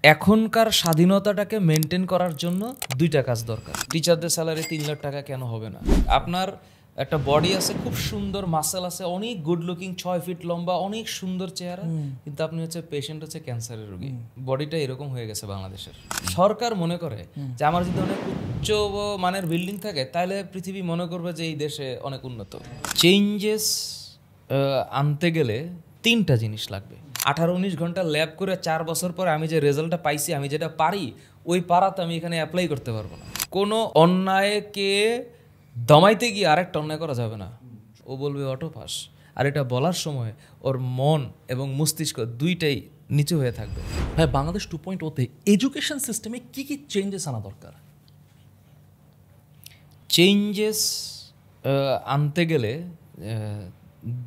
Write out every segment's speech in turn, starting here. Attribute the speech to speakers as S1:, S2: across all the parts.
S1: এখনকার স্বাধীনতাটাকে মেনটেন করার জন্য দুইটা কাজ দরকার। টিচারদের স্যালারি 3 লাখ টাকা কেন হবে না? আপনার একটা বডি আছে, খুব সুন্দর মাসেল আছে, অনেক গুড লুকিং, 6 ফিট লম্বা, অনেক সুন্দর চেহারা, কিন্তু আপনি হচ্ছে পেশেন্ট হচ্ছে ক্যান্সারের রোগী। বডিটা এরকম হয়ে গেছে বাংলাদেশের। সরকার মনে করে যে আমার যদি অনেক উচ্চ মানের বিল্ডিং থাকে তাহলে পৃথিবী মনে করবে যে এই দেশে অনেক উন্নত। চেঞ্জেস আনতে গেলে 3টা জিনিস লাগবে। 18-19 ঘন্টা ল্যাব করে 4 বছর পরে আমি যে রেজাল্টটা পাইছি, আমি যেটা পারি ওই পারাতে আমি এখানে অ্যাপ্লাই করতে পারবো না। কোনো অন্যায়কে দমাইতে গিয়ে আরেকটা অন্যায় করা যাবে না। ও বলবে অটো পাস, আর এটা বলার সময় ওর মন এবং মস্তিষ্ক দুইটাই নিচু হয়ে থাকবে।
S2: ভাই, বাংলাদেশ 2.0-তে এডুকেশন সিস্টেমে কি কি চেঞ্জেস আনা দরকার?
S1: চেঞ্জেস আনতে গেলে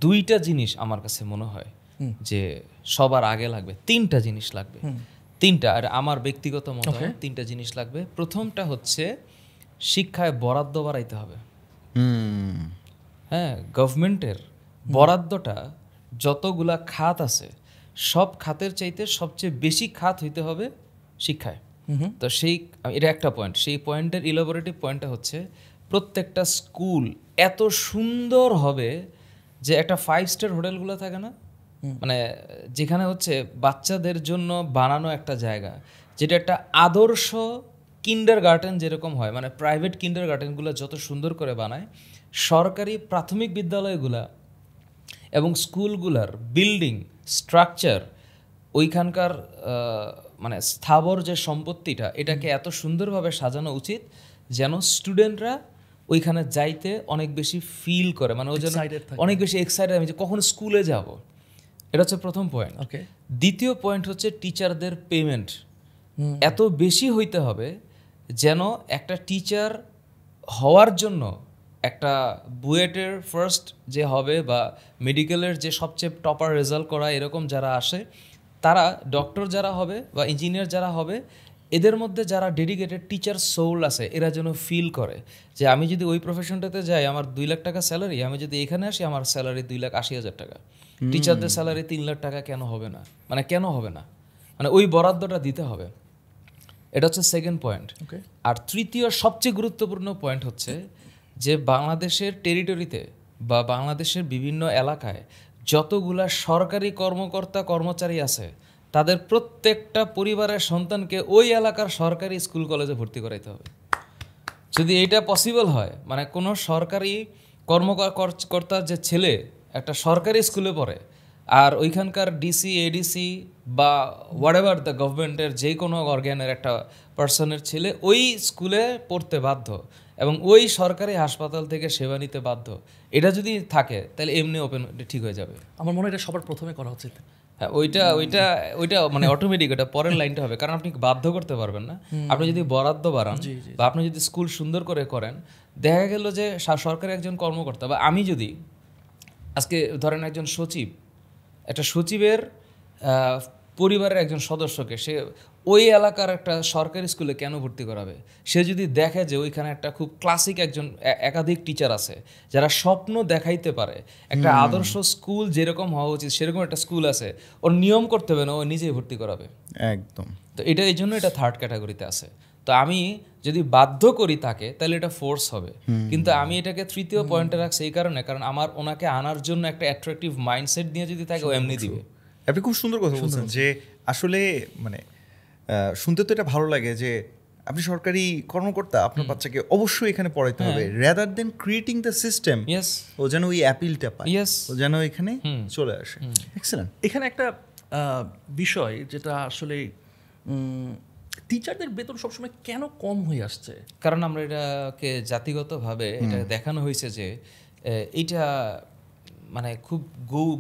S1: 2টা জিনিস আমার কাছে মনে হয় যে সবার আগে লাগবে। 3টা জিনিস লাগবে, 3টা, আর আমার ব্যক্তিগত মত হয় 3টা জিনিস লাগবে। প্রথমটা হচ্ছে শিক্ষায় বরাদ্দ বাড়াইতে হবে। হ্যাঁ, গভর্নমেন্টের বরাদ্দটা যতগুলা খাত আছে সব খাতের চাইতে সবচেয়ে বেশি খাত হইতে হবে শিক্ষায়। তো এটা একটা পয়েন্ট। সেই পয়েন্টের ইলাবোরেটিভ পয়েন্টটা হচ্ছে প্রত্যেকটা স্কুল এত সুন্দর হবে যে একটা 5 স্টার হোটেলগুলো থাকে না, মানে যেখানে হচ্ছে বাচ্চাদের জন্য বানানো একটা জায়গা, যেটা একটা আদর্শ কিন্ডার গার্ডেন যেরকম হয়, মানে প্রাইভেট কিন্ডার গার্ডেনগুলো যত সুন্দর করে বানায়, সরকারি প্রাথমিক বিদ্যালয়গুলা এবং স্কুলগুলার বিল্ডিং স্ট্রাকচার, ওইখানকার মানে স্থাবর যে সম্পত্তিটা, এটাকে এত সুন্দরভাবে সাজানো উচিত যেন স্টুডেন্টরা ওইখানে যাইতে অনেক বেশি ফিল করে, মানে ওই জন্য অনেক বেশি এক্সাইটেড আমি যে কখন স্কুলে যাব। এটা হচ্ছে প্রথম পয়েন্ট। দ্বিতীয় পয়েন্ট হচ্ছে টিচারদের পেমেন্ট এত বেশি হইতে হবে যেন একটা টিচার হওয়ার জন্য একটা বুয়েটের ফার্স্ট যে হবে বা মেডিকেলের যে সবচেয়ে টপার রেজাল্ট করা এরকম যারা আসে, তারা ডক্টর যারা হবে বা ইঞ্জিনিয়ার যারা হবে, এদের মধ্যে যারা ডেডিকেটেড টিচার সোল আছে, এরা যেন ফিল করে যে আমি যদি ওই প্রফেশনটাতে যাই আমার 2 লাখ টাকা স্যালারি, আমি যদি এখানে আসি আমার স্যালারি 2,80,000 টাকা। টিচারদের স্যালারি 3 লাখ টাকা কেন হবে না? মানে কেন হবে না? মানে ওই বরাদ্দটা দিতে হবে। এটা হচ্ছে সেকেন্ড পয়েন্ট। আর তৃতীয় সবচেয়ে গুরুত্বপূর্ণ পয়েন্ট হচ্ছে যে বাংলাদেশের টেরিটরিতে বা বাংলাদেশের বিভিন্ন এলাকায় যতগুলা সরকারি কর্মকর্তা কর্মচারী আছে, তাদের প্রত্যেকটা পরিবারের সন্তানকে ওই এলাকার সরকারি স্কুল কলেজে ভর্তি করাইতে হবে। যদি এটা পসিবল হয়, মানে কোনো সরকারি কর্মকর্তার যে ছেলে একটা সরকারি স্কুলে পড়ে আর ওইখানকার ডিসি, এডিসি বা হোয়াটএভার দ্য গভর্নমেন্টের যে কোনো অর্গানের একটা পার্সনের ছেলে ওই স্কুলে পড়তে বাধ্য এবং ওই সরকারি হাসপাতাল থেকে সেবা নিতে বাধ্য, এটা যদি থাকে তাহলে এমনি ওপেন ঠিক হয়ে যাবে।
S2: আমার মনে হয় এটা সবার প্রথমে করা উচিত।
S1: হ্যাঁ, ওইটা মানে অটোমেটিক, ওটা পরের লাইনটা হবে, কারণ আপনি বাধ্য করতে পারবেন না। আপনি যদি বরাদ্দ বাড়ান বা আপনি যদি স্কুল সুন্দর করে করেন, দেখা গেল যে সরকারি একজন কর্মকর্তা বা আমি যদি আজকে ধরেন একজন সচিব, একটা সচিবের পরিবারের একজন সদস্যকে সে ওই এলাকার একটা সরকারি স্কুলে কেন ভর্তি করাবে? সে যদি দেখে যে ওইখানে একটা খুব ক্লাসিক একাধিক টিচার আছে যারা স্বপ্ন দেখাইতে পারে, একটা আদর্শ স্কুল যেরকম হওয়া উচিত সেরকম একটা স্কুল আছে, ওর নিয়ম করতে হবে না, ও নিজেই ভর্তি করাবে একদম। তো এটা এই জন্য এটা থার্ড ক্যাটাগরিতে আছে। তো আমি যদি বাধ্য করি তাকে, তাহলে এটা ফোর্স হবে। কিন্তু আমি এটাকে তৃতীয় পয়েন্টে রাখছি এই কারণে, কারণ আমার ওনাকে আনার জন্য একটা অ্যাট্রাকটিভ মাইন্ডসেট দিয়ে যদি তাকে ও এমনি দিবে।
S3: আপনি খুব সুন্দর কথা বলছেন যে আসলে মানে শুনতে তো এটা ভালো লাগে যে আপনি সরকারি কর্মকর্তা, আপনার বাচ্চাকে অবশ্যই এখানে পড়াইতে হবে, rather than creating the system ও যেন ওই অ্যাপিলটা পায়, ও যেন এখানে চলে আসে। এক্সেলেন্ট।
S2: এখানে একটা বিষয় যেটা আসলে টিচারদের বেতন সবসময় কেন কম হয়ে আসছে?
S1: কারণ আমরা এটাকে জাতিগতভাবে এটা দেখানো হয়েছে যে এইটা মানে খুব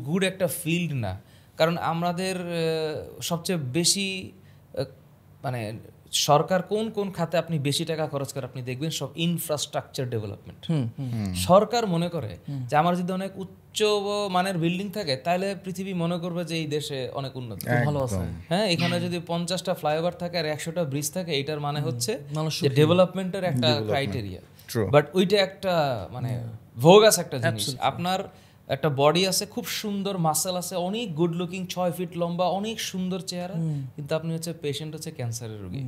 S1: গুড একটা ফিল্ড না। কারণ আমাদের সবচেয়ে বেশি মানে সরকার কোন কোন খাতে আপনি বেশি টাকা খরচ করে আপনি দেখবেন সব ইনফ্রাস্ট্রাকচার ডেভেলপমেন্ট। সরকার মনে করে যে আমার যদি অনেক উচ্চ মানের বিল্ডিং থাকে তাহলে পৃথিবী মনে করবে যে এই দেশে অনেক উন্নত, ভালো আছে। হ্যাঁ, এখানে যদি 50টা ফ্লাইওভার থাকে আর 100টা ব্রিজ থাকে, এটার মানে হচ্ছে যে ডেভেলপমেন্টের একটা ক্রাইটেরিয়া। বাট ওইটা একটা মানে ভোগাস একটা জিনিস। আপনার একটা বডি আছে, খুব সুন্দর মাসেল আছে, অনেক গুড লুকিং, 6 ফিট লম্বা, অনেক সুন্দর চেহারা, কিন্তু আপনি হচ্ছে পেশেন্ট হচ্ছে ক্যান্সারের রোগী।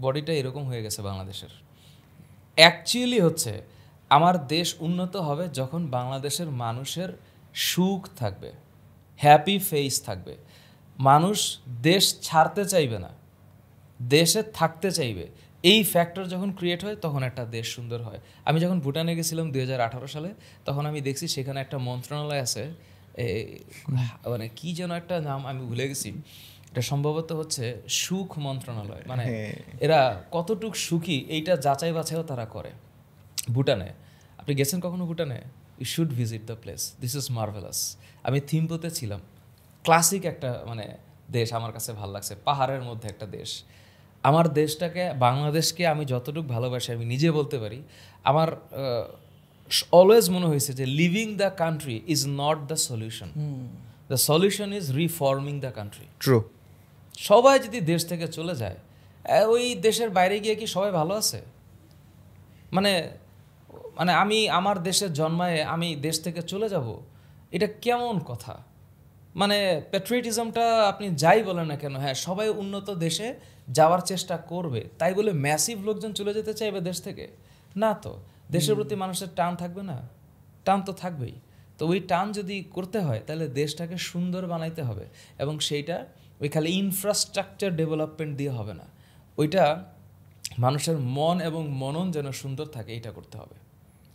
S1: বডিটা এরকম হয়ে গেছে বাংলাদেশের। অ্যাকচুয়ালি হচ্ছে আমার দেশ উন্নত হবে যখন বাংলাদেশের মানুষের সুখ থাকবে, হ্যাপি ফেস থাকবে, মানুষ দেশ ছাড়তে চাইবে না, দেশে থাকতে চাইবে। এই ফ্যাক্টর যখন ক্রিয়েট হয় তখন একটা দেশ সুন্দর হয়। আমি যখন ভুটানে গেছিলাম 2018 সালে, তখন আমি দেখছি সেখানে একটা মন্ত্রণালয় আছে, মানে কি যেন একটা নাম আমি ভুলে গেছি, এটা সম্ভবত হচ্ছে সুখ মন্ত্রণালয়। মানে এরা কতটুক সুখী এইটা যাচাই বাছাইও তারা করে ভুটানে। আপনি গেছেন কখনো ভুটানে? You should visit the place, this is marvellous. আমি থিম্পুতে ছিলাম, ক্লাসিক একটা মানে দেশ, আমার কাছে ভালো লাগছে, পাহাড়ের মধ্যে একটা দেশ। আমার দেশটাকে, বাংলাদেশকে আমি যতটুকু ভালোবাসি আমি নিজে বলতে পারি, আমার অলওয়েজ মনে হয়েছে যে living the country is not the solution, the solution is reforming the country.
S3: True.
S1: সবাই যদি দেশ থেকে চলে যায়, ওই দেশের বাইরে গিয়ে কি সবাই ভালো আছে? মানে মানে আমি আমার দেশের জন্মায় আমি দেশ থেকে চলে যাব, এটা কেমন কথা? মানে প্যাট্রিয়টিজমটা আপনি যাই বলেন না কেন, হ্যাঁ সবাই উন্নত দেশে যাওয়ার চেষ্টা করবে, তাই বলে ম্যাসিভ লোকজন চলে যেতে চাইবে দেশ থেকে? না তো, দেশের প্রতি মানুষের টান থাকবে না? টান তো থাকবেই। তো ওই টান যদি করতে হয় তাহলে দেশটাকে সুন্দর বানাইতে হবে, এবং সেইটা ওই খালি ইনফ্রাস্ট্রাকচার ডেভেলপমেন্ট দিয়ে হবে না, ওইটা মানুষের মন এবং মনন যেন সুন্দর থাকে, এইটা করতে হবে।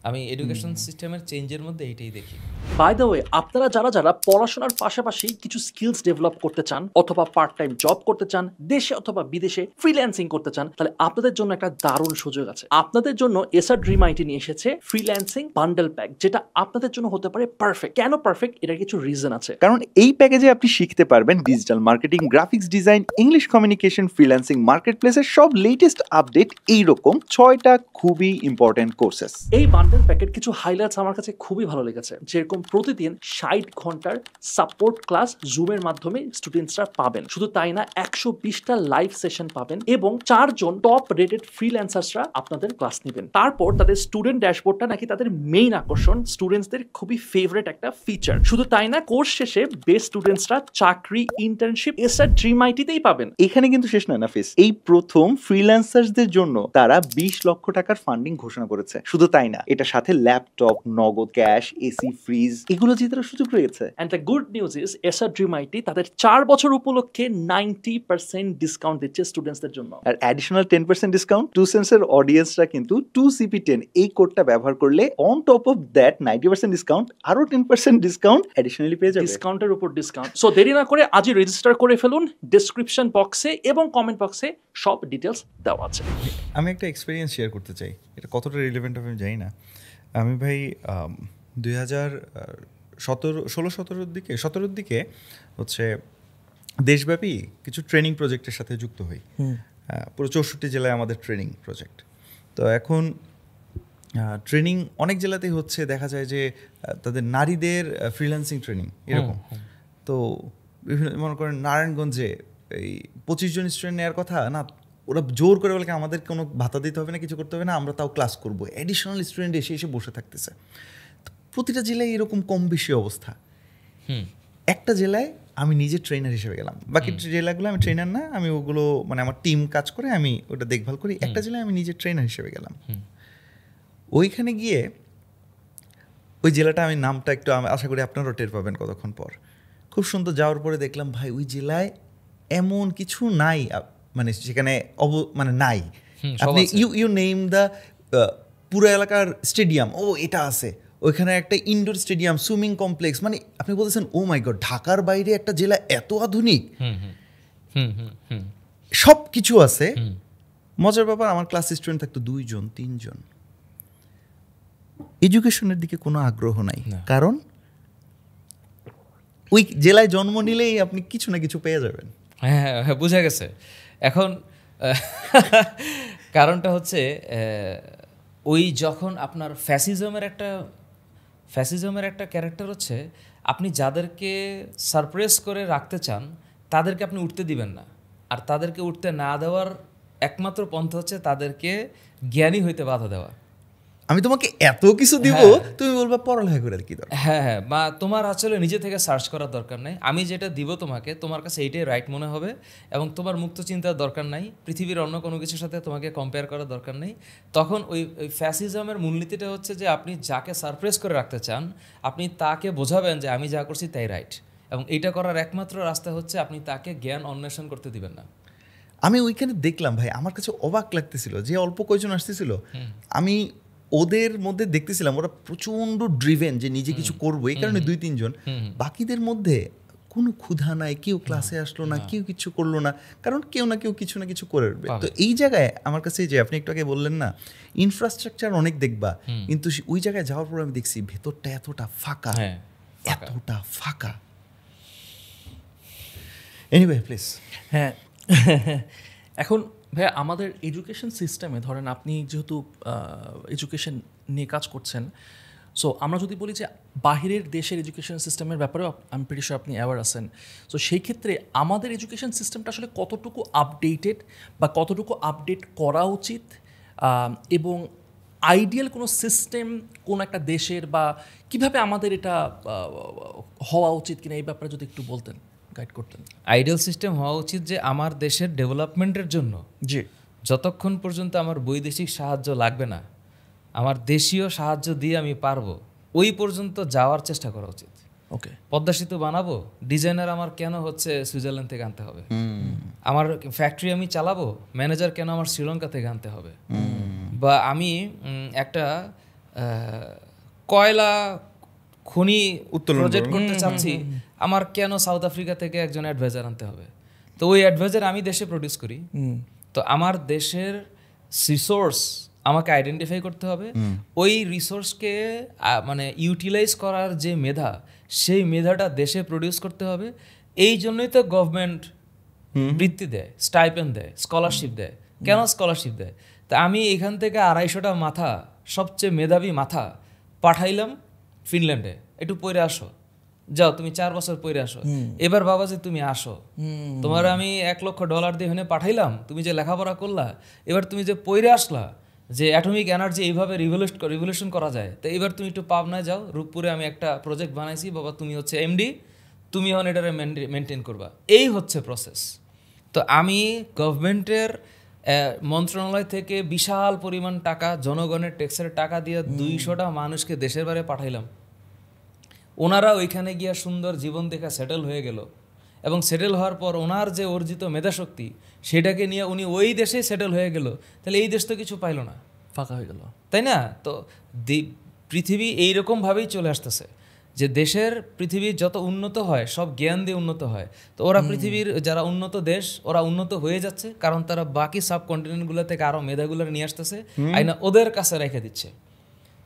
S1: আমি এডুকেশন সিস্টেমের চেঞ্জের মধ্যে এইটাই দেখি।
S2: বাই দ্য ওয়ে, আপনারা যারা পড়াশোনার পাশাপাশি কিছু স্কিলস ডেভেলপ করতে চান, অথবা পার্ট টাইম জব করতে চান, দেশে অথবা বিদেশে ফ্রিল্যান্সিং করতে চান, তাহলে আপনাদের জন্য একটা দারুণ সুযোগ আছে। আপনাদের জন্য এসআর ড্রিম আইটি নিয়ে এসেছে ফ্রিল্যান্সিং বান্ডেল প্যাক, যেটা আপনাদের জন্য হতে পারে পারফেক্ট। কেন পারফেক্ট? এটার কিছু রিজন আছে।
S4: কারণ এই প্যাকেজে আপনি শিখতে পারবেন digital marketing, graphics design, English communication, freelancing, market প্লেসের সব লেটেস্ট আপডেট, এইরকম 6টা খুবই ইম্পর্টেন্ট কোর্সেস।
S2: এই বান্ডেল প্যাকের কিছু হাইলাইটস আমার কাছে খুবই ভালো লেগেছে, যেরকম প্রতিদিন 60 ঘন্টার সাপোর্ট ক্লাস জুমের মাধ্যমে স্টুডেন্টসরা পাবেন। শুধু তাই না, 120টা লাইভ সেশন পাবেন এবং 4 জন টপ রেটেড ফ্রিল্যান্সার্সরা আপনাদের ক্লাস নেবেন। তারপর তাদের স্টুডেন্ট ড্যাশবোর্ডটা নাকি তাদের মেইন আকর্ষণ, স্টুডেন্টসদের খুবই ফেভারিট একটা ফিচার। শুধু তাই না, কোর্স শেষে বেস্ট স্টুডেন্টসরা চাকরি, ইন্টার্নশিপ এসআর ড্রিম আইটিতেই পাবেন।
S4: এখানে কিন্তু শেষ নয় নাফিস, এই প্রথম ফ্রিল্যান্সার্সদের জন্য তারা 20 লক্ষ টাকার ফান্ডিং ঘোষণা করেছে। শুধু তাই না, এটা সাথে ল্যাপটপ, নগদ ক্যাশ, এসি, ফ্রিজ এগুলো জেতার সুযোগ রয়েছে।
S2: And the good news is SR Dream IT তাদের 4 বছর উপলক্ষে 90% ডিসকাউন্ট দিচ্ছে স্টুডেন্টসদের জন্য।
S4: আর অ্যাডিশনাল 10% ডিসকাউন্ট 2 সেন্সের অডিয়েন্সরা কিন্তু 2CP10 এই কোডটা ব্যবহার করলে on top of that 90% discount আরো 10% ডিসকাউন্ট অ্যাডিশনালি পেয়ে যাবে।
S2: ডিসকাউন্টের উপর ডিসকাউন্ট। সো দেরি না করে আজই রেজিস্টার করে ফেলুন। ডেসক্রিপশন বক্সে এবং কমেন্ট বক্সে সব ডিটেলস দেওয়া আছে।
S3: আমি একটা এক্সপিরিয়েন্স শেয়ার করতে চাই, এটা কতটা রিলেভেন্ট হবে আমি জানি না। আমি ভাই 2017-17 দিকে হচ্ছে দেশব্যাপী কিছু ট্রেনিং প্রজেক্টের সাথে যুক্ত হই। পুরো 64 জেলায় আমাদের ট্রেনিং প্রজেক্ট। তো এখন ট্রেনিং অনেক জেলাতেই হচ্ছে, দেখা যায় যে তাদের নারীদের ফ্রিল্যান্সিং ট্রেনিং এরকম। তো বিভিন্ন মনে করেন নারায়ণগঞ্জে এই 25 জন স্টুডেন্ট নেওয়ার কথা না, ওরা জোর করে বলে আমাদের কোনো ভাতা দিতে হবে না, কিছু করতে হবে না, আমরা তাও ক্লাস করবো। অ্যাডিশনাল স্টুডেন্ট এসে বসে থাকতেছে। প্রতিটা জেলায় এরকম কম বেশি অবস্থা। একটা জেলায় আমি নিজে ট্রেনার হিসেবে গেলাম, বাকি জেলাগুলো আমি ট্রেনার না, আমি ওগুলো মানে আমার টিম কাজ করে, আমি ওটা দেখভাল করি। একটা জেলায় আমি নিজে ট্রেনার হিসেবে গেলাম। ওইখানে গিয়ে ওই জেলাটা, আমি নামটা একটু আশা করি আপনারাও টের পাবেন কতক্ষণ পর, খুব সুন্দর। যাওয়ার পরে দেখলাম ভাই ওই জেলায় এমন কিছু নাই, মানে সেখানে মানে নাই। আপনি ইউ নেম দ্য পুরো এলাকার স্টেডিয়াম, ও এটা আছে, ওইখানে একটা ইনডোর স্টেডিয়াম, সুইমিং কমপ্লেক্স, মানে আপনি বলতেছেন ও মাই গড, ঢাকার বাইরে একটা জেলা এত আধুনিক, সব কিছু আছে। মজার ব্যাপার, আমার ক্লাস স্টুডেন্ট থাকতো 2 জন 3 জন। এডুকেশনের দিকে কোনো আগ্রহ নাই, কারণ ওই জেলায় জন্ম নিলেই আপনি কিছু না কিছু পেয়ে যাবেন।
S1: হ্যাঁ, বোঝা গেছে। এখন কারণটা হচ্ছে ওই যখন আপনার ফ্যাসিজমের একটা ক্যারেক্টার হচ্ছে, আপনি যাদেরকে সারপ্রেস করে রাখতে চান তাদেরকে আপনি উঠতে দিবেন না, আর তাদেরকে উঠতে না দেওয়ার একমাত্র পন্থা হচ্ছে তাদেরকে জ্ঞানী হইতে বাধা দেওয়া।
S3: আমি তোমাকে এত কিছু দিব, তুমি বলবা পড়ালেখা করে কি দরকার।
S1: হ্যাঁ, বা তোমার আসলে নিজে থেকে সার্চ করার দরকার নাই, আমি যেটা দিব তোমাকে তোমার কাছে এইটাই রাইট মনে হবে, এবং তোমার মুক্ত চিন্তার দরকার নাই, পৃথিবীর অন্য কোনো কিছুর সাথে তোমাকে কম্পেয়ার করার দরকার নেই। তখন ওই ফ্যাসিজমের মূলনীতিটা হচ্ছে যে আপনি যাকে সারপ্রেস করে রাখতে চান আপনি তাকে বোঝাবেন যে আমি যা করছি তাই রাইট, এবং এইটা করার একমাত্র রাস্তা হচ্ছে আপনি তাকে জ্ঞান অন্বেষণ করতে দিবেন না।
S3: আমি ওইখানে দেখলাম ভাই, আমার কাছে অবাক লাগতেছিল যে অল্প কয়জন আসতেছিল, আমি ওদের মধ্যে দেখতেছিলাম ওরা প্রচন্ড ড্রিভেন যে নিজে কিছু করবো, এই কারণে 2-3 জন। বাকিদের মধ্যে কোনো ক্ষুধা নাই, কেউ ক্লাসে আসলো না, কেউ কিছু করলো না, কারণ কেউ না কেউ কিছু না কিছু করে উঠবে। তো এই জায়গায় আমার কাছে যে আপনি একটু আগে বললেন না ইনফ্রাস্ট্রাকচার অনেক দেখবা, কিন্তু ওই জায়গায় যাওয়ার পর আমি দেখছি ভেতরটা এতটা ফাঁকা, এতটা ফাঁকা। Anyway please.
S2: হ্যাঁ, এখন ভাইয়া আমাদের এডুকেশন সিস্টেমে ধরেন আপনি যেহেতু এডুকেশন নিয়ে কাজ করছেন, সো আমরা যদি বলি যে বাহিরের দেশের এডুকেশন সিস্টেমের ব্যাপারেও আমি প্রিটি শিওর আপনি অ্যাওয়ার আছেন। সো সেই ক্ষেত্রে আমাদের এডুকেশন সিস্টেমটা আসলে কতটুকু আপডেটেড বা কতটুকু আপডেট করা উচিত, এবং আইডিয়াল কোনো সিস্টেম কোন একটা দেশের, বা কিভাবে আমাদের এটা হওয়া উচিত কিনা এই ব্যাপারে যদি একটু বলতেন, গাইড করতেন।
S1: আইডিয়াল সিস্টেম হওয়া উচিত যে আমার দেশের ডেভেলপমেন্টের জন্য
S2: জি,
S1: যতক্ষণ পর্যন্ত আমার বৈদেশিক সাহায্য লাগবে না, আমার দেশীয় সাহায্য দিয়ে আমি পারবো, ওই পর্যন্ত যাওয়ার চেষ্টা করা উচিত।
S2: ওকে,
S1: পদ্মা সেতু বানাবো, ডিজাইনার আমার কেন হচ্ছে সুইজারল্যান্ড থেকে আনতে হবে? আমার ফ্যাক্টরি আমি চালাবো, ম্যানেজার কেন আমার শ্রীলঙ্কা থেকে আনতে হবে? বা আমি একটা কয়লা খনি প্রজেক্ট করতে চাচ্ছি, আমার কেন সাউথ আফ্রিকা থেকে একজন অ্যাডভাইজার আনতে হবে? তো ওই অ্যাডভাইজার আমি দেশে প্রডিউস করি। তো আমার দেশের রিসোর্স আমাকে আইডেন্টিফাই করতে হবে, ওই রিসোর্সকে মানে ইউটিলাইজ করার যে মেধা, সেই মেধাটা দেশে প্রডিউস করতে হবে। এই জন্যই তো গভর্নমেন্ট বৃত্তি দেয়, স্টাইপেন্ড দেয়, স্কলারশিপ দেয়। কেন স্কলারশিপ দেয়? তা আমি এখান থেকে 250টা মাথা, সবচেয়ে মেধাবী মাথা পাঠাইলাম ফিনল্যান্ডে, একটু পড়ে আসো, যাও তুমি 4 বছর পড়ে আসো, এবার বাবা যে তুমি আসো, তোমার আমি $1 লক্ষ দিয়ে এখানে পাঠাইলাম, তুমি যে লেখাপড়া করলা, এবার তুমি যে পড়ে আসলা যে অ্যাটমিক এনার্জি এইভাবে রিভলিউশন করা যায়, তো এবার তুমি একটু পাবনায় যাও, রূপপুরে আমি একটা প্রজেক্ট বানাইছি, বাবা তুমি হচ্ছে এমডি, তুমি এখন এটারে মেনটেন করবা। এই হচ্ছে প্রসেস। তো আমি গভর্নমেন্টের মন্ত্রণালয় থেকে বিশাল পরিমাণ টাকা, জনগণের ট্যাক্সের টাকা দিয়ে 200টা মানুষকে দেশের বাইরে পাঠাইলাম। ওনারা ওইখানে গিয়া সুন্দর জীবন দেখা সেটেল হয়ে গেল, এবং সেটেল হওয়ার পর ওনার যে অর্জিত মেধাশক্তি সেটাকে নিয়ে উনি ওই দেশেই সেটেল হয়ে গেল। তাহলে এই দেশ তো কিছু পাইল না,
S2: ফাঁকা হয়ে গেল,
S1: তাই না? তো পৃথিবী এইরকমভাবেই চলে আসতেছে যে দেশের পৃথিবী যত উন্নত হয় সব জ্ঞান দিয়ে উন্নত হয়। তো ওরা পৃথিবীর যারা উন্নত দেশ ওরা উন্নত হয়ে যাচ্ছে, কারণ তারা বাকি সাবকন্টিনেন্টগুলো থেকে আরও মেধাগুলো নিয়ে আসতেছে, আইনা ওদের কাছে রেখে দিচ্ছে।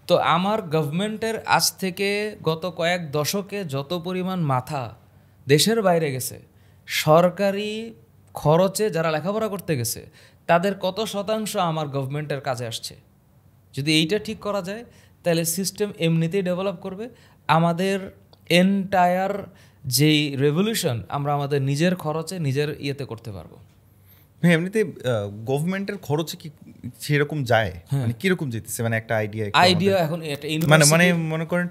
S1: তো আমার গভর্নমেন্টের আজ থেকে গত কয়েক দশকে যত পরিমাণ মাথা দেশের বাইরে গেছে, সরকারি খরচে যারা লেখাপড়া করতে গেছে, তাদের কত শতাংশ আমার গভর্নমেন্টের কাজে আসছে? যদি এইটা ঠিক করা যায় তাহলে সিস্টেম এমনিতেই ডেভেলপ করবে। আমাদের এন্টায়ার যেই রেভলিউশন আমরা আমাদের নিজের খরচে নিজের ইয়েতে করতে পারবো।
S3: হ্যাঁ, এমনিতে গভর্নমেন্টের খরচে কি সেরকম যায়? মানে কিরকম যেতেছে, মানে একটা আইডিয়া
S1: এখন
S3: মানে মনে করেন,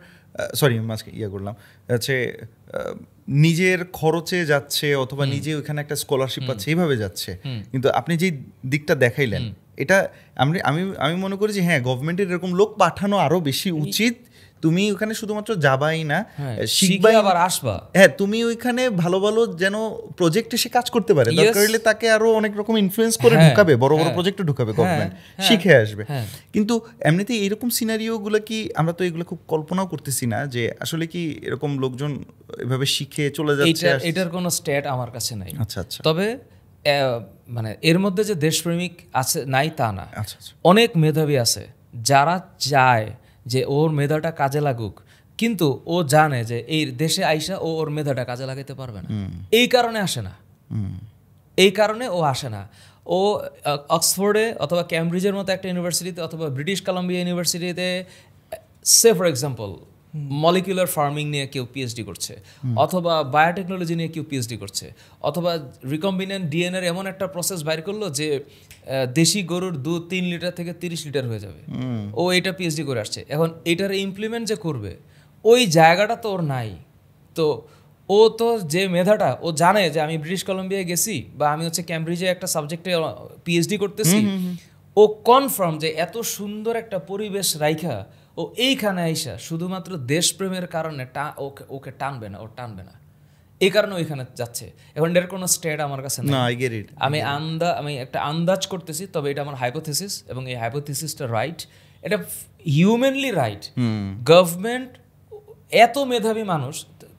S3: সরি মাঝকে করলাম, হচ্ছে নিজের খরচে যাচ্ছে অথবা নিজে ওইখানে একটা স্কলারশিপ পাচ্ছে, এইভাবে যাচ্ছে। কিন্তু আপনি যেই দিকটা দেখাইলেন, এটা আমি মনে করি যে হ্যাঁ, গভর্নমেন্টের এরকম লোক পাঠানো আরো বেশি উচিত। তুমি ওখানে শুধুমাত্র যাবাই না, শিখবাই,
S1: আবার আসবা।
S3: হ্যাঁ, তুমি ওইখানে ভালো ভালো যেন প্রজেক্টে সে কাজ করতে পারে, দরকার হলে তাকে আরো অনেক রকম ইনফ্লুয়েন্স করে ঢুকাবে, বড় বড় প্রজেক্টে ঢুকাবে গভর্নমেন্ট, শিখে আসবে। কিন্তু এমনিতে এইরকম সিনারিও গুলো কি আমরা তো এগুলো খুব কল্পনাও করতেছি না যে আসলে কি এরকম লোকজন এভাবে শিখে চলে যাচ্ছে।
S1: এটার কোনো স্ট্যাট আমার কাছে নাই।
S3: আচ্ছা আচ্ছা।
S1: তবে মানে এর মধ্যে যে দেশপ্রেমিক আছে নাই তা না,
S3: আচ্ছা,
S1: অনেক মেধাবী আছে যারা চায় যে ওর মেধাটা কাজে লাগুক, কিন্তু ও জানে যে এই দেশে আইসা ও ওর মেধাটা কাজে লাগাইতে পারবে না, এই কারণে আসে না। এই কারণে ও আসে না। ও অক্সফোর্ডে অথবা ক্যামব্রিজের মতো একটা ইউনিভার্সিটিতে অথবা ব্রিটিশ কলাম্বিয়া ইউনিভার্সিটিতে, সে ফর এক্সাম্পল মলিকুলার ফার্মিং নিয়ে কেউ পিএইচডি করছে, অথবা বায়োটেকনোলজি নিয়ে কেউ পিএইচডি করছে, অথবা রিকম্বিনেন্ট ডিএনএর এমন একটা প্রসেস বাইর করলো যে দেশি গরুর দুধ 3 লিটার থেকে 30 লিটার হয়ে যাবে, ও এটা পিএইচডি করে আসছে। এখন এটার ইমপ্লিমেন্ট যে করবে ওই জায়গাটা তো ওর নাই। তো ও তো যে মেধাটা, ও জানে যে আমি ব্রিটিশ কলম্বিয়ায় গেছি বা আমি হচ্ছে ক্যামব্রিজে একটা সাবজেক্টে পিএইচডি করতেছি, ও কনফার্ম যে এত সুন্দর একটা পরিবেশ রাইখা ও এইখানে আইসা শুধুমাত্র দেশপ্রেমের কারণে ওকে টানবে না, ও টানবে না, এই কারণে ওইখানে যাচ্ছে। এখন এর কোনো স্টেট আমার কাছে না, আমি একটা আন্দাজ করতেছি, তবে এটা আমার হাইপোথিসিস এবং এই হাইপোথিসিসটা রাইট, এটা হিউম্যানলি রাইট। গভর্নমেন্ট এত মেধাবী মানুষ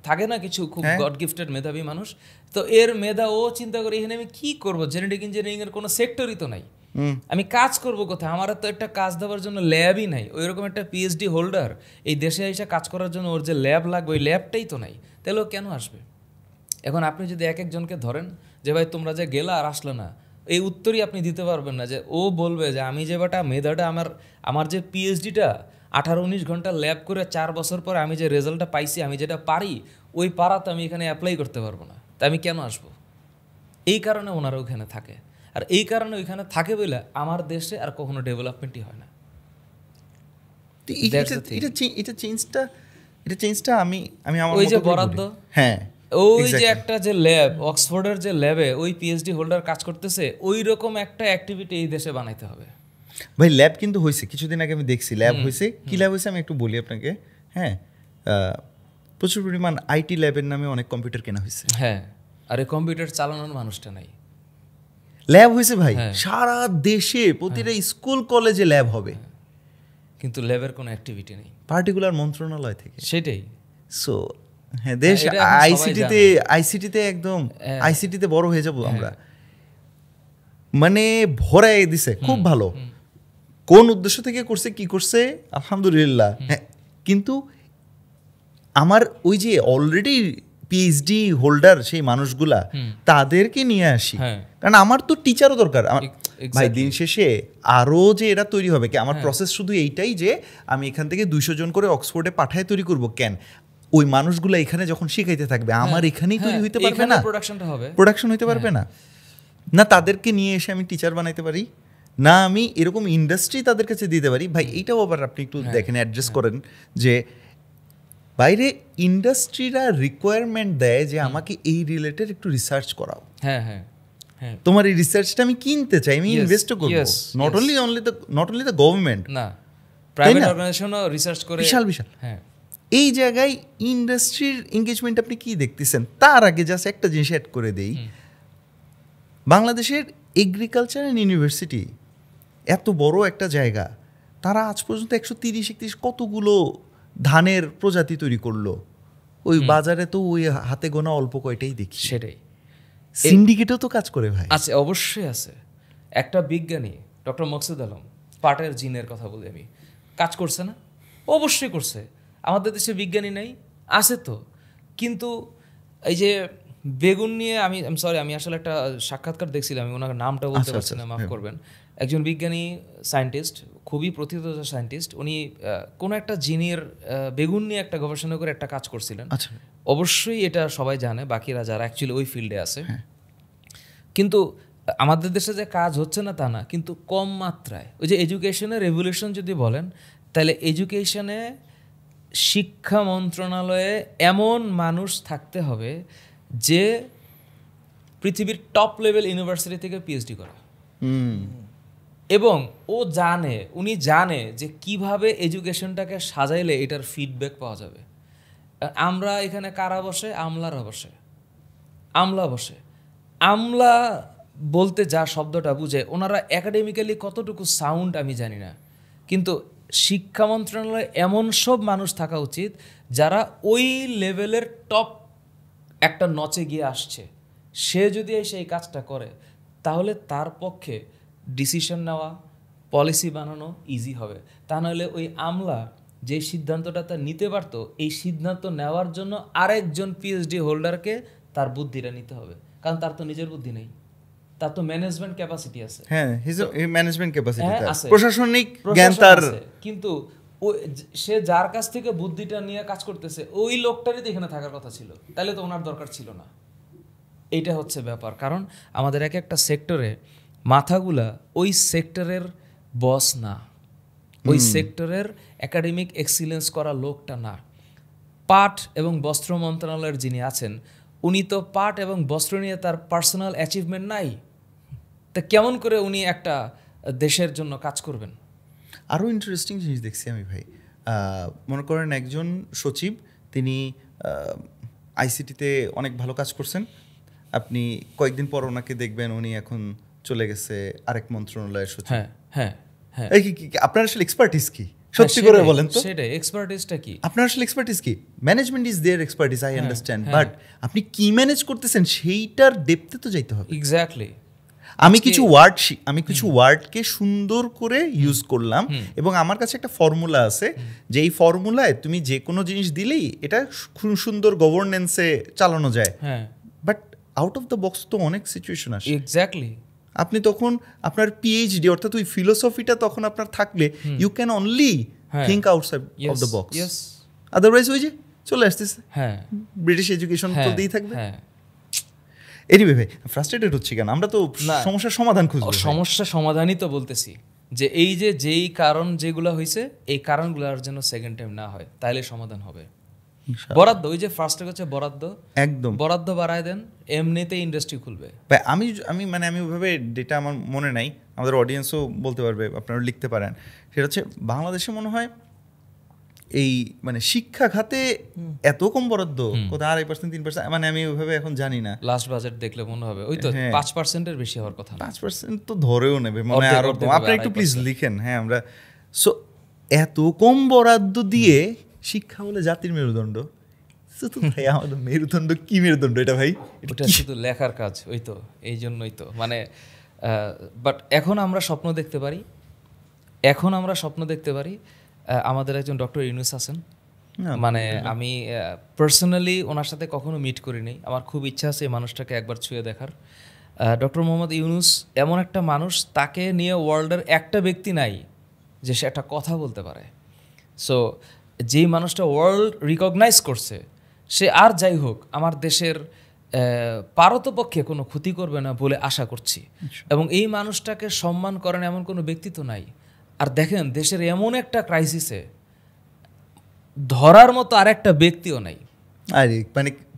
S1: থাকে না, কিছু খুব গড গিফটেড মেধাবী মানুষ, তো এর মেধা ও চিন্তা করে এখানে আমি কি করব, জেনেটিক ইঞ্জিনিয়ারিং এর কোনো সেক্টরই তো নাই, আমি কাজ করব কোথায়, আমার তো একটা কাজ দেওয়ার জন্য ল্যাবই নাই, ওইরকম একটা পিএইচডি হোল্ডার এই দেশে এসে কাজ করার জন্য ওর যে ল্যাব লাগবে ওই ল্যাবটাই তো নাই, তাহলে ও কেন আসবে? এখন আপনি যদি এক একজনকে ধরেন যে ভাই তোমরা যে গেলা আর আসলে না, এই উত্তরই আপনি দিতে পারবেন না। যে ও বলবে যে আমি যে বাটা মেধাটা আমার যে পিএইচডিটা 18-19 ঘন্টা ল্যাব করে 4 বছর পরে আমি যে রেজাল্টটা পাইছি, আমি যেটা পারি ওই পারাতে আমি এখানে অ্যাপ্লাই করতে পারবো না, তা আমি কেন আসবো? এই কারণে ওনারা ওখানে থাকে, আর এই কারণে ওইখানে থাকে বলে আমার দেশে আর কখনো ডেভেলপমেন্টই হয় না। ওই যে বরাদ্দ,
S3: হ্যাঁ
S1: ওই যে একটা যে ল্যাব, অক্সফোর্ডের যে ল্যাবে ওই পিএইচডি হোল্ডার কাজ করতেছে, ওই রকম একটা অ্যাক্টিভিটি এই দেশে বানাইতে হবে।
S3: ভাই ল্যাব কিন্তু হয়েছে, কিছুদিন আগে আমি দেখছি ল্যাব হয়েছে। কি ল্যাব হয়েছে আমি একটু বলি আপনাকে। হ্যাঁ, প্রচুর পরিমাণ আইটি ল্যাবের নামে অনেক কম্পিউটার কেনা হয়েছে।
S1: হ্যাঁ, আর এই কম্পিউটার চালানোর মানুষটা নাই।
S3: ল্যাব হয়েছে ভাই সারা দেশে, প্রতিটা স্কুল কলেজে ল্যাব হবে,
S1: কিন্তু ল্যাবের কোনো অ্যাক্টিভিটি নেই
S3: পার্টিকুলার মন্ত্রণালয় থেকে।
S1: সেটাই।
S3: সো হ্যাঁ, দেশ আইসিটিতে একদম আইসিটিতে বড় হয়ে যাব আমরা, মানে ভরাই দিছে। খুব ভালো, কোন উদ্দেশ্য থেকে করছে কি করছে আলহামদুলিল্লাহ। হ্যাঁ, কিন্তু আমার ওই যে অলরেডি পিএইচডি হোল্ডার সেই মানুষগুলা, তাদেরকে নিয়ে আসি, কারণ আমার তো টিচারও দরকার। ভাই দিন শেষে আরও যে এরা তৈরি হবে, আমার প্রসেস শুধু এইটাই যে আমি এখান থেকে 200 জন করে অক্সফোর্ডে পাঠায় তৈরি করব কেন? ওই মানুষগুলো এখানে যখন শিখাইতে থাকবে আমার এখানেই তৈরি হইতে পারবে না, প্রোডাকশন হইতে পারবে না। না তাদেরকে নিয়ে এসে আমি টিচার বানাইতে পারি, না আমি এরকম ইন্ডাস্ট্রি তাদের কাছে দিতে পারি। ভাই এইটাও আবার আপনি একটু দেখেন, অ্যাড্রেস করেন যে বাইরে ইন্ডাস্ট্রিরা রিকোয়ারমেন্ট দেয় যে আমাকে এই রিলেটেড একটু রিসার্চ করাও।
S1: হ্যাঁ হ্যাঁ,
S3: তোমার এই রিসার্চটা আমি কিনতে চাই, আমি ইনভেস্ট করব। নট অনলি দ্য গভর্নমেন্ট,
S1: না প্রাইভেট অর্গানাইজেশনও রিসার্চ করে,
S3: বিশাল। হ্যাঁ, এই জায়গায় ইন্ডাস্ট্রির এনগেজমেন্ট আপনি কি দেখতেছেন? তার আগে জাস্ট একটা জিনিস অ্যাড করে দেই, বাংলাদেশের এগ্রিকালচার অ্যান্ড ইউনিভার্সিটি এত বড় একটা জায়গা, তারা আজ পর্যন্ত 130-31 কতগুলো ধানের প্রজাতি তৈরি করলো, ওই বাজারে তো ওই হাতে গোনা অল্প কয়টাই দেখি।
S1: সেটাই,
S3: সিন্ডিকেটও তো কাজ করে ভাই।
S1: আছে, অবশ্যই আছে। একটা বিজ্ঞানী ডক্টর মকসুদ আলম, পাটের জিনের কথা বলি আমি, কাজ করছে না? অবশ্যই করছে। আমাদের দেশে বিজ্ঞানী নেই? আছে তো। কিন্তু এই যে বেগুন নিয়ে আমি আসলে একটা সাক্ষাৎকার দেখছিলাম, আমি ওনার নামটা বলতে পারছি না, মাফ করবেন। একজন বিজ্ঞানী সায়েন্টিস্ট, খুবই প্রথিত সায়েন্টিস্ট, উনি কোনো একটা জিনের বেগুন নিয়ে একটা গবেষণা করে একটা কাজ করছিলেন। অবশ্যই এটা সবাই জানে, বাকিরা যারা অ্যাকচুয়ালি ওই ফিল্ডে আছে। কিন্তু আমাদের দেশে যে কাজ হচ্ছে না তা না, কিন্তু কম মাত্রায়। ওই যে এডুকেশনের রেভলিউশন যদি বলেন, তাহলে এডুকেশনে শিক্ষা মন্ত্রণালয়ে এমন মানুষ থাকতে হবে যে পৃথিবীর টপ লেভেল ইউনিভার্সিটি থেকে পিএইচডি করা, এবং উনি জানে যে কিভাবে এডুকেশনটাকে সাজাইলে এটার ফিডব্যাক পাওয়া যাবে। আমরা এখানে কারা বসে? আমলারা বসে, আমলা বসে। আমলা বলতে যা শব্দটা বুঝে, ওনারা একাডেমিক্যালি কতটুকু সাউন্ড আমি জানি না, কিন্তু শিক্ষা মন্ত্রণালয়ে এমন সব মানুষ থাকা উচিত যারা ওই লেভেলের টপ একটা নচে গিয়ে আসছে। সে যদি এসে এই কাজটা করে, তাহলে তার পক্ষে ডিসিশন নেওয়া, পলিসি বানানো ইজি হবে। তা নাহলে ওই আমলা যে সিদ্ধান্তটা তার নিতে পারত, এই সিদ্ধান্ত নেওয়ার জন্য আরেকজন পিএইচডি হোল্ডারকে তার বুদ্ধিটা নিতে হবে, কারণ তার তো নিজের বুদ্ধি নেই, তার তো ম্যানেজমেন্ট ক্যাপাসিটি আছে।
S3: হ্যাঁ, ম্যানেজমেন্ট ক্যাপাসিটি আছে, প্রশাসনিক জ্ঞান তার,
S1: কিন্তু সে যার কাছ থেকে বুদ্ধিটা নিয়ে কাজ করতেছে ওই লোকটারই তো এখানে থাকার কথা ছিল, তাহলে তো ওনার দরকার ছিল না। এইটা হচ্ছে ব্যাপার। কারণ আমাদের এক একটা সেক্টরে মাথাগুলা ওই সেক্টরের বস না, ওই সেক্টরের একাডেমিক এক্সিলেন্স করা লোকটা না। পাট এবং বস্ত্র মন্ত্রণালয়ের যিনি আছেন উনি তো পাট এবং বস্ত্র নিয়ে তার পার্সোনাল অ্যাচিভমেন্ট নাই, তা কেমন করে উনি একটা দেশের জন্য কাজ করবেন?
S3: আরও ইন্টারেস্টিং জিনিস দেখছি আমি ভাই, মনে করেন একজন সচিব, তিনি আইসিটিতে অনেক ভালো কাজ করছেন, আপনি কয়েকদিন পর ওনাকে দেখবেন উনি এখন চলে গেছে আরেক মন্ত্রণালয়ের সচিব।
S1: হ্যাঁ হ্যাঁ হ্যাঁ,
S3: আপনার আসলে এক্সপার্টিস কি সত্যি করে বলেন তো?
S1: সেটাই, এক্সপার্টিসটা কি?
S3: আপনার আসলে এক্সপার্টিস কি? Management is their expertise, I understand, but আপনি কি ম্যানেজ করতেছেন সেইটার ডেপথে তো যাইতে হবে।
S1: এক্স্যাক্টলি।
S3: আমি কিছু ওয়ার্ডকে সুন্দর করে ইউজ করলাম এবং আমার কাছে একটা ফর্মুলা আছে, যে এই ফর্মুলায় তুমি যে কোনো জিনিস দিলেই এটা সুন্দর গভর্নেন্সে চালানো যায়।
S1: হ্যাঁ,
S3: but out of the box তো অনেক সিচুয়েশন আসে।
S1: এক্স্যাক্টলি।
S3: আপনি তখন আপনার পিএইচডি অর্থাৎ ওই ফিলোসফিটা তখন আপনার থাকলে you can only think outside of the box, otherwise ওই যে চলে আসতেছে
S1: হ্যাঁ
S3: ব্রিটিশ এডুকেশন চলতেই থাকবে।
S1: হ্যাঁ,
S3: এনিওয়ে ভাই, ফ্রাস্ট্রেটেড হচ্ছে কেন? আমরা তো সমস্যার সমাধান খুঁজবো।
S1: সমস্যা সমাধানই তো বলতেছি, যে এই যে যেই কারণ যেগুলো হয়েছে এই কারণগুলোর জন্য সেকেন্ড টাইম না হয়, তাইলে সমাধান হবে। বরাদ্দ, ওই যে ফার্স্টে হচ্ছে বরাদ্দ, একদম বরাদ্দ বাড়ায় দেন, এমনিতেই ইন্ডাস্ট্রি খুলবে।
S3: ভাই আমি ওইভাবে ডেটা আমার মনে নাই, আমাদের অডিয়েন্সও বলতে পারবে, আপনারা লিখতে পারেন। সেটা হচ্ছে বাংলাদেশে মনে হয় এই শিক্ষা খাতে এত কম বরাদ্দ, কোথায় 2.5%, 3%, আমি ওইভাবে এখন জানি না।
S1: লাস্ট বাজেট দেখলে মনে হবে ওই তো 5%-এর বেশি হওয়ার কথা।
S3: 5% তো ধরেও নেবে মনে হয় আরো কম। আপনি একটু প্লিজ লিখেন। হ্যাঁ, আমরা সো এত কম বরাদ্দ দিয়ে শিক্ষা বলে জাতির মেরুদণ্ড, ভাই আমাদের মেরুদণ্ড কি মেরুদণ্ড এটা ভাই?
S1: এটা শুধু লেখার কাজ, ওই তো এই জন্যই তো বাট এখন আমরা স্বপ্ন দেখতে পারি। আমাদের একজন ডক্টর ইউনুস আছেন, আমি পার্সোনালি ওনার সাথে কখনো মিট করিনি, আমার খুব ইচ্ছা আছে এই মানুষটাকে একবার ছুঁয়ে দেখার। ডক্টর মোহাম্মদ ইউনুস এমন একটা মানুষ, তাকে নিয়ে ওয়ার্ল্ডের একটা ব্যক্তি নাই যে সে একটা কথা বলতে পারে। সো যেই মানুষটা ওয়ার্ল্ড রিকগনাইজ করছে, সে আর যাই হোক আমার দেশের পারতপক্ষে কোনো ক্ষতি করবে না বলে আশা করছি, এবং এই মানুষটাকে সম্মান করেন এমন কোনো ব্যক্তি তো নাই। আর দেখেন দেশের এমন একটা ক্রাইসিসে ধরার মতো আর একটা ব্যক্তিও নাই।
S3: আরে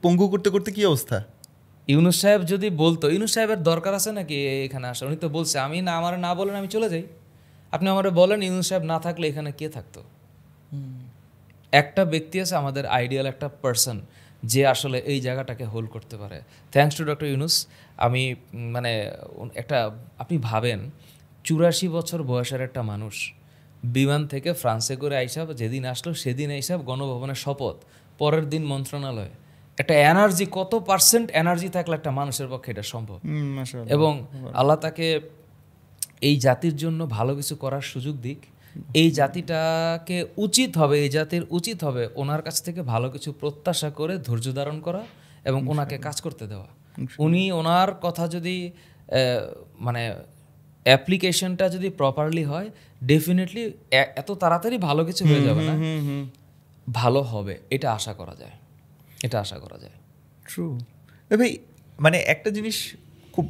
S3: পঙ্গু করতে করতে কি অবস্থা?
S1: ইউনুস সাহেব যদি বলতো, ইউনুস সাহেবের দরকার আছে নাকি এখানে আসা? উনি তো বলছে আমার না বলেন আমি চলে যাই, আপনি আমারে বলেন ইউনুস সাহেব না থাকলে এখানে কে থাকতো? একটা ব্যক্তি আছে আমাদের আইডিয়াল একটা পার্সন যে আসলে এই জায়গাটাকে হোল্ড করতে পারে। Thanks to doctor Yunus. আমি আপনি ভাবেন 84 বছর বয়সের একটা মানুষ বিমান থেকে ফ্রান্সে করে আইসাব, যেদিন আসলো সেদিন আইসাব গণভবনের শপথ, পরের দিন মন্ত্রণালয়। একটা এনার্জি, কত পার্সেন্ট এনার্জি থাকলে একটা মানুষের পক্ষে এটা সম্ভব? এবং আল্লাহ তাকে এই জাতির জন্য ভালো কিছু করার সুযোগ দিক। এই জাতিটাকে এই জাতির উচিত হবে ওনার কাছ থেকে ভালো কিছু প্রত্যাশা করে ধৈর্য ধারণ করা এবং ওনাকে কাজ করতে দেওয়া। উনি ওনার কথা যদি অ্যাপ্লিকেশনটা যদি প্রপারলি হয়, ডেফিনেটলি এত তাড়াতাড়ি ভালো কিছু হয়ে যাবে না, ভালো হবে, এটা আশা করা যায়।
S3: ট্রু ভাই। একটা জিনিস খুব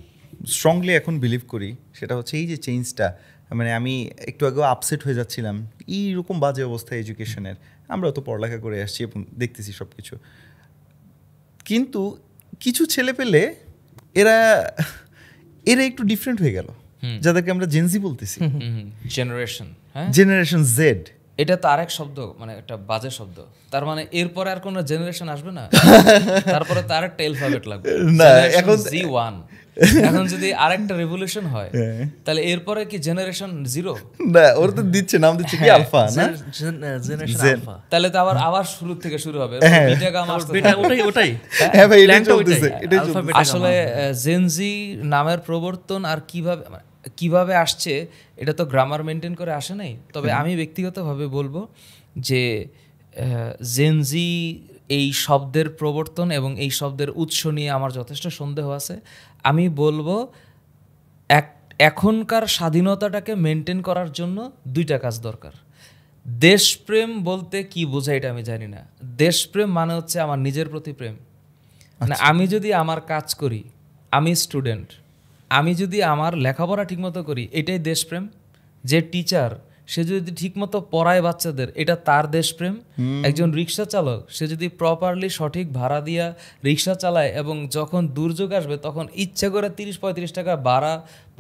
S3: স্ট্রংলি এখন বিলিভ করি, সেটা হচ্ছে এই যে চেঞ্জটা, আমি একটু আগেও আপসেট হয়ে যাচ্ছিলাম এইরকম বাজে অবস্থা এডুকেশনের। আমরা তো পড়ালেখা করে আসছি এবং দেখতেছি সব কিছু, কিন্তু কিছু ছেলে পেলে এরা একটু ডিফারেন্ট হয়ে গেল, যাদেরকে আমরা জেনজি বলতেছি, জেনারেশন জেড।
S1: এটা তো আরেক শব্দ, একটা বাজে শব্দ। তার এরপরে আর কোনো জেনারেশন আসবে না, তারপরে তার একটা অ্যালফাবেট লাগবে না। এখন Z1, এখন যদি আরেকটা রেভলিউশন হয় তাহলে এরপরে কি জেনারেশন 0?
S3: না, ওরা তো দিচ্ছে, নাম দিচ্ছে কি আলফা, না
S2: জেনারেশন আলফা।
S1: তাহলে তো আবার শুরু থেকে শুরু হবে, বিটা গামা আসবে।
S2: ওটাই
S3: হ্যাঁ ভাই, এটাই চলতেছে।
S1: আসলে জেনজি নামের প্রবর্তন আর কিভাবে আসছে, এটা তো গ্রামার মেনটেন করে আসে নাই। তবে আমি ব্যক্তিগতভাবে বলবো যে জেনজি এই শব্দের প্রবর্তন এবং এই শব্দের উৎস নিয়ে আমার যথেষ্ট সন্দেহ আছে। আমি বলবো এখনকার স্বাধীনতাটাকে মেনটেন করার জন্য দুইটা কাজ দরকার। দেশপ্রেম বলতে কি বোঝায় এটা আমি জানি না। দেশপ্রেম মানে হচ্ছে আমার নিজের প্রতি প্রেম। মানে আমি যদি আমার কাজ করি, আমি স্টুডেন্ট, আমি যদি আমার লেখাপড়া ঠিকমতো করি, এটাই দেশপ্রেম। যে টিচার সে যদি ঠিকমতো পড়ায় বাচ্চাদের, এটা তার দেশপ্রেম। একজন রিক্সা চালক সে যদি প্রপারলি সঠিক ভাড়া দিয়া রিক্সা চালায় এবং যখন দুর্যোগ আসবে তখন ইচ্ছা করে 30-35 টাকা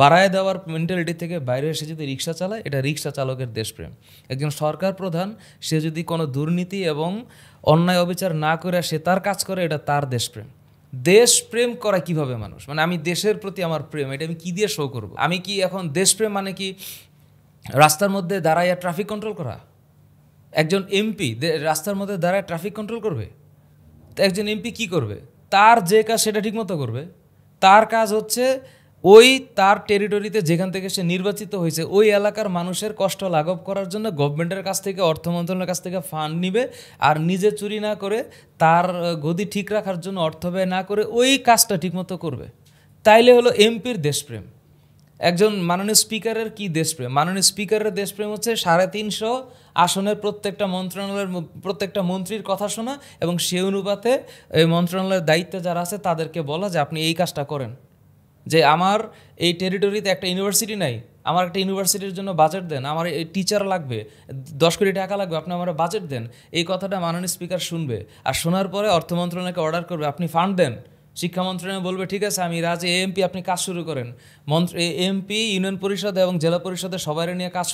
S1: বাড়ায় দেওয়ার মেন্টালিটি থেকে বাইরে এসে যদি রিক্সা চালায়, এটা রিক্সা চালকের দেশপ্রেম। একজন সরকার প্রধান সে যদি কোনো দুর্নীতি এবং অন্যায় অবিচার না করে সে তার কাজ করে, এটা তার দেশপ্রেম। দেশপ্রেম করা কিভাবে মানুষ, মানে আমি দেশের প্রতি আমার প্রেম, এটা আমি কি দিয়ে শো করব? আমি কি এখন দেশপ্রেম মানে কি রাস্তার মধ্যে দাঁড়াইয়া ট্রাফিক কন্ট্রোল করা? একজন এমপি রাস্তার মধ্যে দাঁড়ায় ট্রাফিক কন্ট্রোল করবে? তো একজন এমপি কি করবে? তার যে কাজ সেটা ঠিকমতো করবে। তার কাজ হচ্ছে ওই তার টেরিটরিতে যেখান থেকে সে নির্বাচিত হয়েছে ওই এলাকার মানুষের কষ্ট লাঘব করার জন্য গভর্নমেন্টের কাছ থেকে, অর্থ মন্ত্রণালয়ের কাছ থেকে ফান্ড নিবে, আর নিজে চুরি না করে তার গদি ঠিক রাখার জন্য অর্থ ব্যয় না করে ওই কাজটা ঠিকমতো করবে। তাইলে হলো এমপির দেশপ্রেম। একজন মাননীয় স্পিকারের কি দেশপ্রেম? মাননীয় স্পিকারের দেশপ্রেম হচ্ছে 350 আসনের প্রত্যেকটা মন্ত্রণালয়ের প্রত্যেকটা মন্ত্রীর কথা শোনা এবং সে অনুপাতে এই মন্ত্রণালয়ের দায়িত্বে যারা আছে তাদেরকে বলা যে আপনি এই কাজটা করেন। যে আমার এই টেরিটরিতে একটা ইউনিভার্সিটি নাই, আমার একটা ইউনিভার্সিটির জন্য বাজেট দেন, আমার এই টিচার লাগবে, 10 কোটি টাকা লাগবে, আপনি আমার বাজেট দেন। এই কথাটা মাননীয় স্পিকার শুনবে, আর শোনার পরে অর্থ মন্ত্রণালয়কে অর্ডার করবে আপনি ফান্ড দেন। শিক্ষা মন্ত্রণালয় বলবে ঠিক আছে আমি রাজি, এমপি আপনি কাজ শুরু করেন। এমপি ইউনিয়ন পরিষদ এবং জেলা পরিষদে সবাই নিয়ে কাজ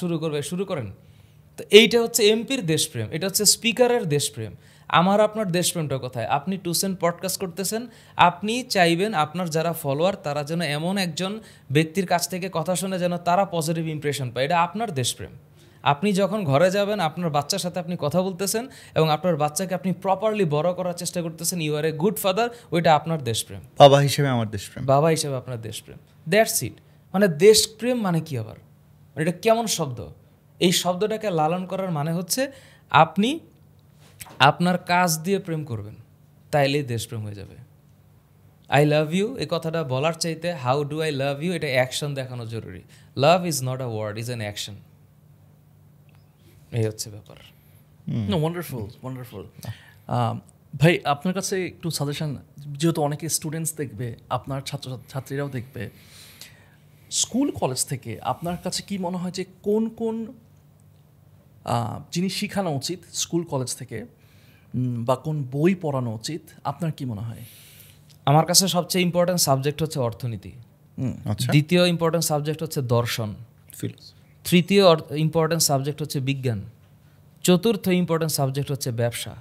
S1: শুরু করেন। তো এইটা হচ্ছে এমপির দেশপ্রেম, এটা হচ্ছে স্পিকারের দেশপ্রেম। আমার আপনার দেশপ্রেমটা কোথায়? আপনি টুসেন পডকাস্ট করতেছেন, আপনি চাইবেন আপনার যারা ফলোয়ার তারা যেন এমন একজন ব্যক্তির কাছ থেকে কথা শুনে যেন তারা পজিটিভ ইমপ্রেশন পায়, এটা আপনার দেশপ্রেম। আপনি যখন ঘরে যাবেন আপনার বাচ্চার সাথে আপনি কথা বলতেছেন এবং আপনার বাচ্চাকে আপনি প্রপারলি বড় করার চেষ্টা করতেছেন, you are a good father, ওইটা আপনার দেশপ্রেম।
S3: বাবা হিসেবে আমার দেশপ্রেম,
S1: বাবা হিসেবে আপনার দেশপ্রেম, দ্যাটস ইট। মানে দেশপ্রেম মানে কি আবার? এটা কেমন শব্দ? এই শব্দটাকে লালন করার মানে হচ্ছে আপনি আপনার কাজ দিয়ে প্রেম করবেন, তাইলেই দেশপ্রেম হয়ে যাবে। আই লাভ ইউ এই কথাটা বলার চাইতে how do I love you এটা অ্যাকশন দেখানো জরুরি। Love is not a word, is an action. এই হচ্ছে ব্যাপার।
S2: ওয়ান্ডারফুল। ভাই আপনার কাছে একটু সাজেশন, যেহেতু অনেকে স্টুডেন্টস দেখবে, আপনার ছাত্রছাত্রীরাও দেখবে, স্কুল কলেজ থেকে আপনার কাছে কি মনে হয় যে কোন কোন জিনিস শেখানো উচিত স্কুল কলেজ থেকে, বা কোন বই পড়ানো উচিত? আপনার কি মনে হয়?
S1: আমার কাছে সবচেয়ে ইম্পর্টেন্ট সাবজেক্ট হচ্ছে অর্থনীতি, দ্বিতীয় ইম্পর্টেন্ট সাবজেক্ট হচ্ছে দর্শন, তৃতীয় ইম্পর্টেন্ট সাবজেক্ট হচ্ছে বিজ্ঞান, চতুর্থ ইম্পর্টেন্ট সাবজেক্ট হচ্ছে ব্যবসা,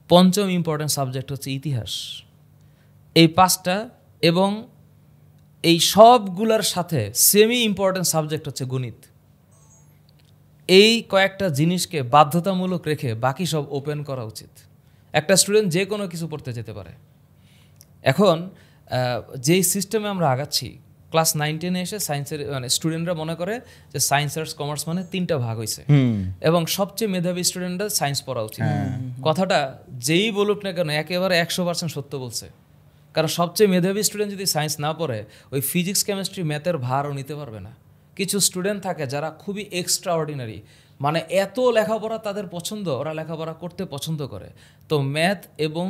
S1: পঞ্চম ইম্পর্টেন্ট সাবজেক্ট হচ্ছে ইতিহাস। এই 5টা, এবং এই সবগুলোর সাথে সেমি ইম্পর্টেন্ট সাবজেক্ট হচ্ছে গণিত। এই কয়েকটা জিনিসকে বাধ্যতামূলক রেখে বাকি সব ওপেন করা উচিত। একটা স্টুডেন্ট যে কোনো কিছু পড়তে যেতে পারে। এখন যেই সিস্টেমে আমরা আগাচ্ছি, ক্লাস 9-10 এসে সায়েন্সের মানে স্টুডেন্টরা মনে করে যে সায়েন্স আর্টস কমার্স মানে 3টা ভাগ হয়েছে এবং সবচেয়ে মেধাবী স্টুডেন্টরা সায়েন্স পড়া উচিত। কথাটা যেই বলুক না কেন একেবারে 100% সত্য বলছে। কারণ সবচেয়ে মেধাবী স্টুডেন্ট যদি সায়েন্স না পড়ে ওই ফিজিক্স কেমিস্ট্রি ম্যাথের ভারও নিতে পারবে না। কিছু স্টুডেন্ট থাকে যারা খুবই এক্সট্রা অর্ডিনারি, মানে এত লেখাপড়া তাদের পছন্দ, ওরা লেখাপড়া করতে পছন্দ করে। তো ম্যাথ এবং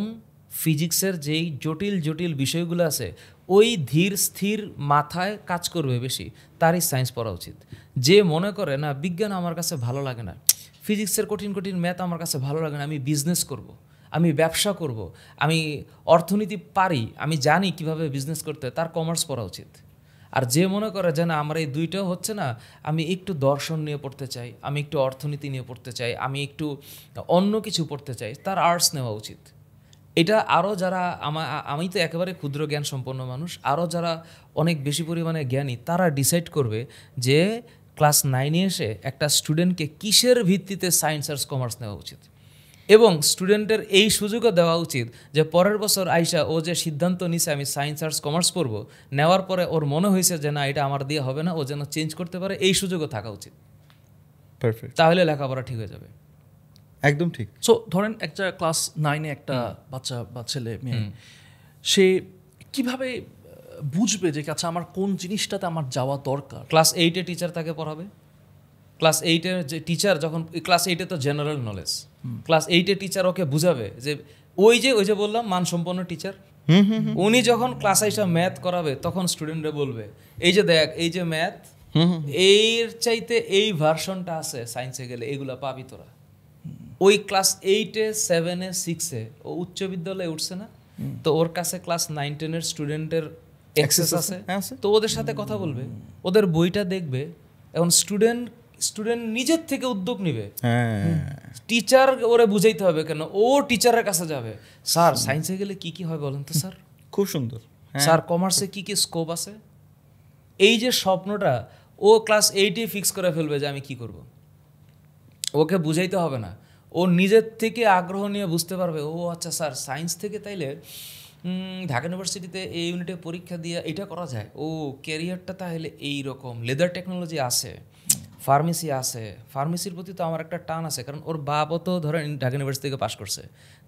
S1: ফিজিক্সের যেই জটিল জটিল বিষয়গুলো আছে ওই ধীর স্থির মাথায় কাজ করবে বেশি, তারই সায়েন্স পড়া উচিত। যে মনে করে না বিজ্ঞান আমার কাছে ভালো লাগে না, ফিজিক্সের কঠিন কঠিন ম্যাথ আমার কাছে ভালো লাগে না, আমি বিজনেস করব, আমি ব্যবসা করব, আমি অর্থনীতি পারি, আমি জানি কিভাবে বিজনেস করতে, তার কমার্স পড়া উচিত। আর যে মনে করে যে না আমার এই দুইটাও হচ্ছে না, আমি একটু দর্শন নিয়ে পড়তে চাই, আমি একটু অর্থনীতি নিয়ে পড়তে চাই, আমি একটু অন্য কিছু পড়তে চাই, তার আর্টস নেওয়া উচিত। এটা আরও যারা আমি তো একেবারে ক্ষুদ্র জ্ঞান সম্পন্ন মানুষ, আরও যারা অনেক বেশি পরিমাণে জ্ঞানী তারা ডিসাইড করবে যে ক্লাস 9-এ এসে একটা স্টুডেন্টকে কিসের ভিত্তিতে সায়েন্স আর্টস কমার্স নেওয়া উচিত। এবং স্টুডেন্টের এই সুযোগও দেওয়া উচিত যে পরের বছর আইসা ও যে সিদ্ধান্ত নিছে আমি সায়েন্স আর্টস কমার্স পড়ব, নেওয়ার পরে ওর মনে হয়েছে যে না এটা আমার দিয়ে হবে না, ও যেন চেঞ্জ করতে পারে, এই সুযোগও থাকা উচিত।
S3: পারফেক্ট,
S1: তাহলে লেখাপড়া ঠিক হয়ে যাবে।
S3: একদম ঠিক।
S2: সো ধরেন একটা ক্লাস 9-এ একটা বাচ্চা বা ছেলে মেয়ে, সে কিভাবে বুঝবে যে আচ্ছা আমার কোন জিনিসটাতে আমার যাওয়া দরকার?
S1: ক্লাস 8-এ টিচার তাকে পড়াবে, ক্লাস 8-এর যে টিচার যখন ক্লাস 8-এ তো জেনারেল নলেজ, ক্লাস 8-এ টিচার ওকে বুঝাবে যে ওই যে বললাম মানসম্পন্ন টিচার, উনি যখন ক্লাস আইসা ম্যাথ করাবে তখন স্টুডেন্টরা বলবে এই যে দেখ এই যে ম্যাথ এর চাইতে এই ভার্সনটা আছে সায়েন্সে গেলে, এগুলা পাবি তোরা। ওই ক্লাস 8-এ 7-এ 6-এ ও উচ্চ বিদ্যালয়ে উঠছে না, তো ওর কাছে ক্লাস 9-10-এর স্টুডেন্টের অ্যাক্সেস আছে, তো ওদের সাথে কথা বলবে, ওদের বইটা দেখবে। এখন স্টুডেন্ট নিজের থেকে উদ্যোগ নিবে, টিচার ওরে বুঝাইতে হবে কেন, ও টিচারের কাছে যাবে, স্যার সায়েন্সে গেলে কি কি হয় বলেন তো স্যার,
S3: খুব সুন্দর,
S1: স্যার কমার্সে কি কি স্কোপ আছে। এই যে স্বপ্নটা ও ক্লাস 8-এ ফিক্স করে ফেলবে যে আমি কি করব, ওকে বুঝাইতে হবে না, ও নিজের থেকে আগ্রহ নিয়ে বুঝতে পারবে ও আচ্ছা স্যার সায়েন্স থেকে তাইলে ঢাকা ইউনিভার্সিটিতে এই ইউনিটে পরীক্ষা দিয়ে এটা করা যায়, ও ক্যারিয়ারটা তাহলে এইরকম, লেদার টেকনোলজি আছে, ফার্মেসি আছে, ফার্মেসির প্রতি তো আমার একটা টান আছে, কারণ ওর বাবাও তো ধরেন ঢাকা ইউনিভার্সিটি থেকে পাশ করছে,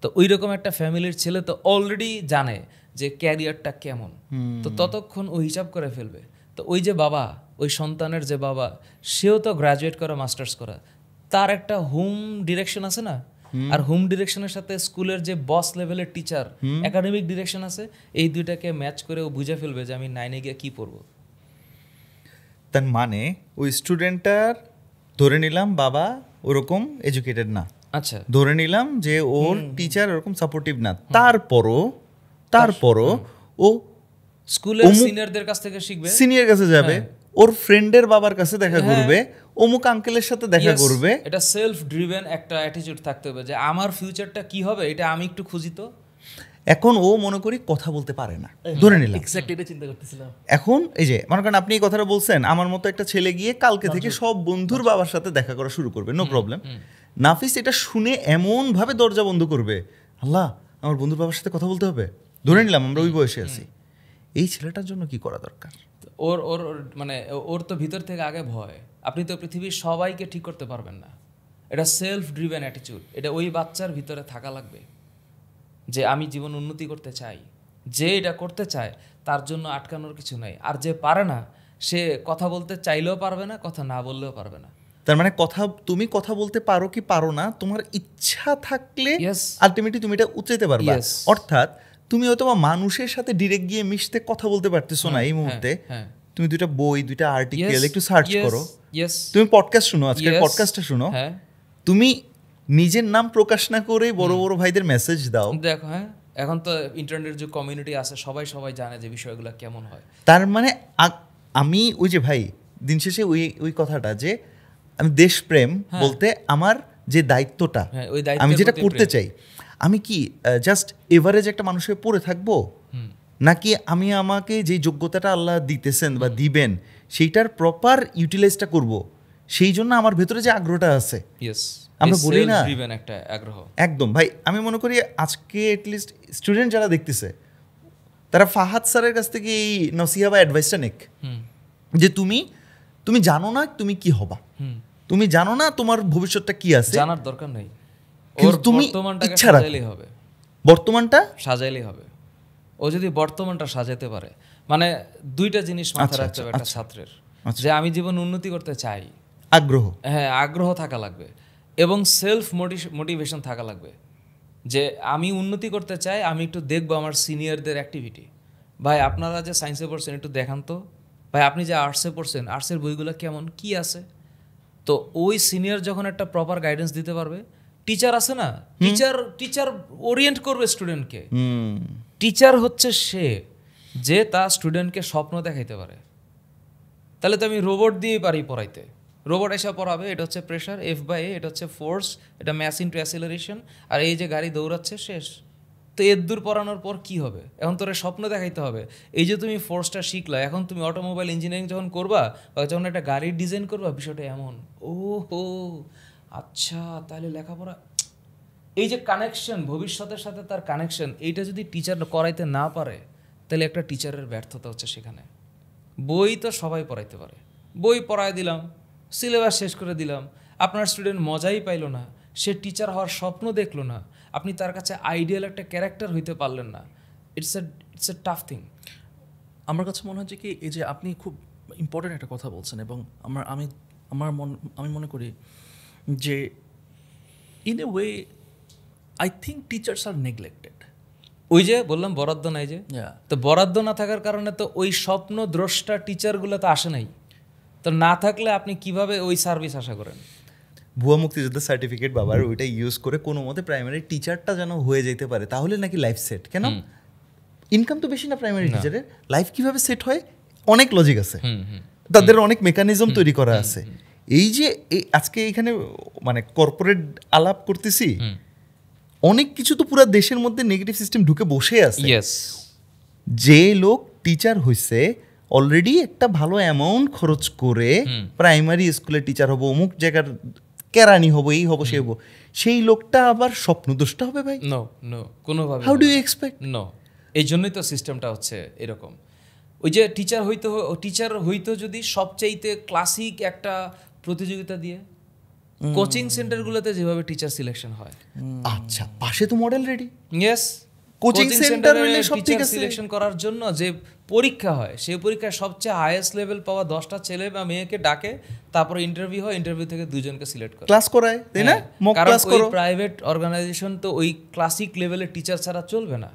S1: তো ওই রকম একটা ফ্যামিলির ছেলে তো অলরেডি জানে যে ক্যারিয়ারটা কেমন, তো ততক্ষণ ও হিসাব করে ফেলবে। তো ওই যে বাবা, ওই সন্তানের যে বাবা, সেও তো গ্র্যাজুয়েট করা, মাস্টার্স করা, তার একটা হোম ডিরেকশন আছে না, আর হোম ডিরেকশনের সাথে স্কুলের যে বস লেভেলের টিচার একাডেমিক ডিরেকশন আছে, এই দুইটাকে ম্যাচ করে ও বুঝে ফেলবে যে আমি 9-এ গিয়ে কি পড়বো।
S3: তার মানে ওই স্টুডেন্টটার ধরে নিলাম বাবা ওরকম এডুকেটেড না,
S1: আচ্ছা
S3: ধরে নিলাম যে ওর টিচার ওরকম সাপোর্টিভ না, তারপরও ও
S1: স্কুলের সিনিয়রদের কাছ থেকে শিখবে,
S3: সিনিয়র কাছে যাবে, ওর ফ্রেন্ডের বাবার কাছে দেখা করবে, অমুক আঙ্কেলের সাথে দেখা করবে।
S1: এটা সেলফ ড্রিভেন একটা অ্যাটিটিউড থাকতে হবে যে আমার ফিউচারটা কি হবে এটা আমি একটু খুঁজি। তো
S3: এখন ও মনে করি কথা বলতে পারে না, ধরে নিলাম,
S2: এক্স্যাক্টলি এটা চিন্তা করতেছিলাম।
S3: এখন এই যে মনে করেন আপনি এই কথাটা বলছেন, আমার মতো একটা ছেলে গিয়ে কালকে থেকে সব বন্ধুর বাবার সাথে দেখা করা শুরু করবে, নো প্রবলেম। নাফিস এটা শুনে এমন ভাবে দরজা বন্ধ করবে, আল্লাহ আমার বন্ধুর বাবার সাথে কথা বলতে হবে, ধরে নিলাম আমরা ওই বয়সে আছি, এই ছেলেটার জন্য কি করা দরকার?
S1: ওর ওর মানে ওর তো ভিতর থেকে আগে ভয়, আপনি তো পৃথিবীর সবাইকে ঠিক করতে পারবেন না, এটা সেলফ ড্রিভেন অ্যাটিটিউড, এটা ওই বাচ্চার ভিতরে থাকা লাগবে যে আমি জীবন উন্নতি করতে চাই। যে এটা করতে চায় তার জন্য আটকানোর কিছু নাই, আর যে পারে না সে কথা বলতে চাইলেও পারবে না, কথা না বললেও পারবে না।
S3: তার মানে তুমি কথা বলতে পারো কি পারো না, তোমার ইচ্ছা থাকলে আলটিমেটলি তুমি এটা উচ্চাইতে পারবে। অর্থাৎ তুমি হয়তো মানুষের সাথে ডিরেক্ট গিয়ে মিশতে কথা বলতে পারতেছো না এই মুহূর্তে, তুমি দুইটা বই, দুইটা আর্টিকেল একটু সার্চ করো, তুমি পডকাস্ট শুনো, আজকের পডকাস্টটা শুনো, তুমি নিজের নাম প্রকাশ না করে বড় বড় ভাইদের মেসেজ দাও,
S1: দেখো হ্যাঁ এখন তো ইন্টারনেট যে কমিউনিটি আছে সবাই জানে যে বিষয়গুলো কেমন হয়।
S3: তার মানে আমি ওই যে ভাই দিন শেষে ওই কথাটা যে আমি দেশপ্রেম বলতে আমার যে দায়িত্বটা, আমি যেটা করতে চাই, আমি কি জাস্ট এভারেজ একটা মানুষের পড়ে থাকবো, নাকি আমি আমাকে যে যোগ্যতাটা আল্লাহ দিতেছেন বা দিবেন সেইটার প্রপার ইউটিলাইজটা করব, সেই জন্য আমার ভেতরে যে আগ্রহটা আছে, আমরা বলি না
S1: একটা আগ্রহ,
S3: একদম ভাই আমি মনে করি আজকে এটলিস্ট স্টুডেন্ট যারা দেখতেছে তারা ফাহাদ স্যারের কাছ থেকে এই নসিহা বা অ্যাডভাইসটা নেক, যে তুমি জানো না তুমি কি হবা, তুমি জানো না তোমার ভবিষ্যৎটা কি আছে,
S1: জানার দরকার নেই,
S3: কিন্তু তুমি ইচ্ছা রাখলেই হবে, বর্তমানটা সাজাইলেই হবে।
S1: ও যদি বর্তমানটা সাজাতে পারে, মানে দুইটা জিনিস মাথায় রাখতে হবে একটা ছাত্রের, যে আমি জীবন উন্নতি করতে চাই,
S3: আগ্রহ,
S1: হ্যাঁ আগ্রহ থাকা লাগবে, এবং সেলফ মোটিভেশন থাকা লাগবে, যে আমি উন্নতি করতে চাই, আমি একটু দেখবো আমার সিনিয়রদের অ্যাক্টিভিটি, ভাই আপনারা যে সায়েন্সে পড়ছেন একটু দেখান তো, ভাই আপনি যে আর্টসে পড়ছেন আর্টসের বইগুলো কেমন কি আছে, তো ওই সিনিয়র যখন একটা প্রপার গাইডেন্স দিতে পারবে, টিচার আছে না, টিচার ওরিয়েন্ট করবে স্টুডেন্টকে, টিচার হচ্ছে সে যে তার স্টুডেন্টকে স্বপ্ন দেখাইতে পারে। তাহলে তো আমি রোবট দিয়েই পারি পড়াইতে, রোবট এসে পড়াবে, এটা হচ্ছে প্রেশার F/A, এটা হচ্ছে ফোর্স, এটা ম্যাস ইনটু অ্যাসিলারেশন, আর এই যে গাড়ি দৌড়াচ্ছে শেষ। তো এর দূর পড়ানোর পর কি হবে, এখন তোর স্বপ্ন দেখাইতে হবে, এই যে তুমি ফোর্সটা শিখলা, এখন তুমি অটোমোবাইল ইঞ্জিনিয়ারিং যখন করবা বা যখন একটা গাড়ির ডিজাইন করবা, বিষয়টা এমন, ও হো আচ্ছা তাহলে লেখাপড়া, এই যে কানেকশন, ভবিষ্যতের সাথে তার কানেকশন, এইটা যদি টিচার করাইতে না পারে তাহলে একটা টিচারের ব্যর্থতা হচ্ছে সেখানে। বই তো সবাই পড়াইতে পারে, বই পড়ায় দিলাম, সিলেবাস শেষ করে দিলাম, আপনার স্টুডেন্ট মজাই পাইল না, সে টিচার হওয়ার স্বপ্ন দেখলো না, আপনি তার কাছে আইডিয়াল একটা ক্যারেক্টার হইতে পারলেন না, ইটস এ টাফ থিং।
S2: আমার কাছে মনে হচ্ছে কি এই যে আপনি খুব ইম্পর্টেন্ট একটা কথা বলছেন, এবং আমি আমি মনে করি যে in a way I think teachers are neglected.
S1: ওই যে বললাম বরাদ্দ নাই যে, তো বরাদ্দ না থাকার কারণে তো ওই স্বপ্ন দ্রষ্টা টিচারগুলো তো আসে নাই। তো না থাকলে আপনি কিভাবে ওই সার্ভিস আশা করেন?
S3: ভুয়া মুক্তিযোদ্ধা সার্টিফিকেট বাবার ওইটা ইউজ করে কোনো মতে প্রাইমারি টিচারটা যেন হয়ে যেতে পারে, তাহলে নাকি লাইফ সেট। কেন? ইনকাম তো বেশি না প্রাইমারি টিচারের, লাইফ কিভাবে সেট হয় অনেক লজিক আছে, তাদের অনেক মেকানিজম তৈরি করা আছে। এই যে আজকে এখানে মানে কর্পোরেট আলাপ করতেছি, অনেক কিছু তো পুরো দেশের মধ্যে নেগেটিভ সিস্টেম ঢুকে বসে আছে। যে লোক টিচার হইছে অলরেডি একটা ভালো অ্যামাউন্ট খরচ করে প্রাইমারি স্কুলের টিচার হবো, অমুক জায়গার কেরানি হবো, এই হবো, সে হবো, সেই লোকটা আবার স্বপ্নদোষটা হবে ভাই?
S1: নো নো, কোনোভাবে।
S3: How do you expect?
S1: No, এই জন্যই তো সিস্টেমটা হচ্ছে এরকম। ওই যে টিচার হইতো যদি সবচাইতে ক্লাসিক একটা প্রতিযোগিতা দিয়ে, কোচিং সেন্টারগুলোতে যেভাবে টিচার সিলেকশন হয়।
S3: আচ্ছা, পাশে তো model ready.
S1: Yes,
S3: coaching centre হইলে সব ঠিক আছে।
S1: সিলেকশন করার জন্য যে পরীক্ষা হয়, সেই পরীক্ষায় সবচেয়ে হাইয়েস্ট লেভেল পাওয়া 10টা ছেলে বা মেয়েকে ডাকে, তারপরে ইন্টারভিউ হয়, ইন্টারভিউ থেকে 2জনকে সিলেক্ট করে
S3: ক্লাস করায়, তাই না? মক ক্লাস করো।
S1: প্রাইভেট অর্গানাইজেশন তো ওই ক্লাসিক লেভেলের টিচার ছাড়া চলবে না।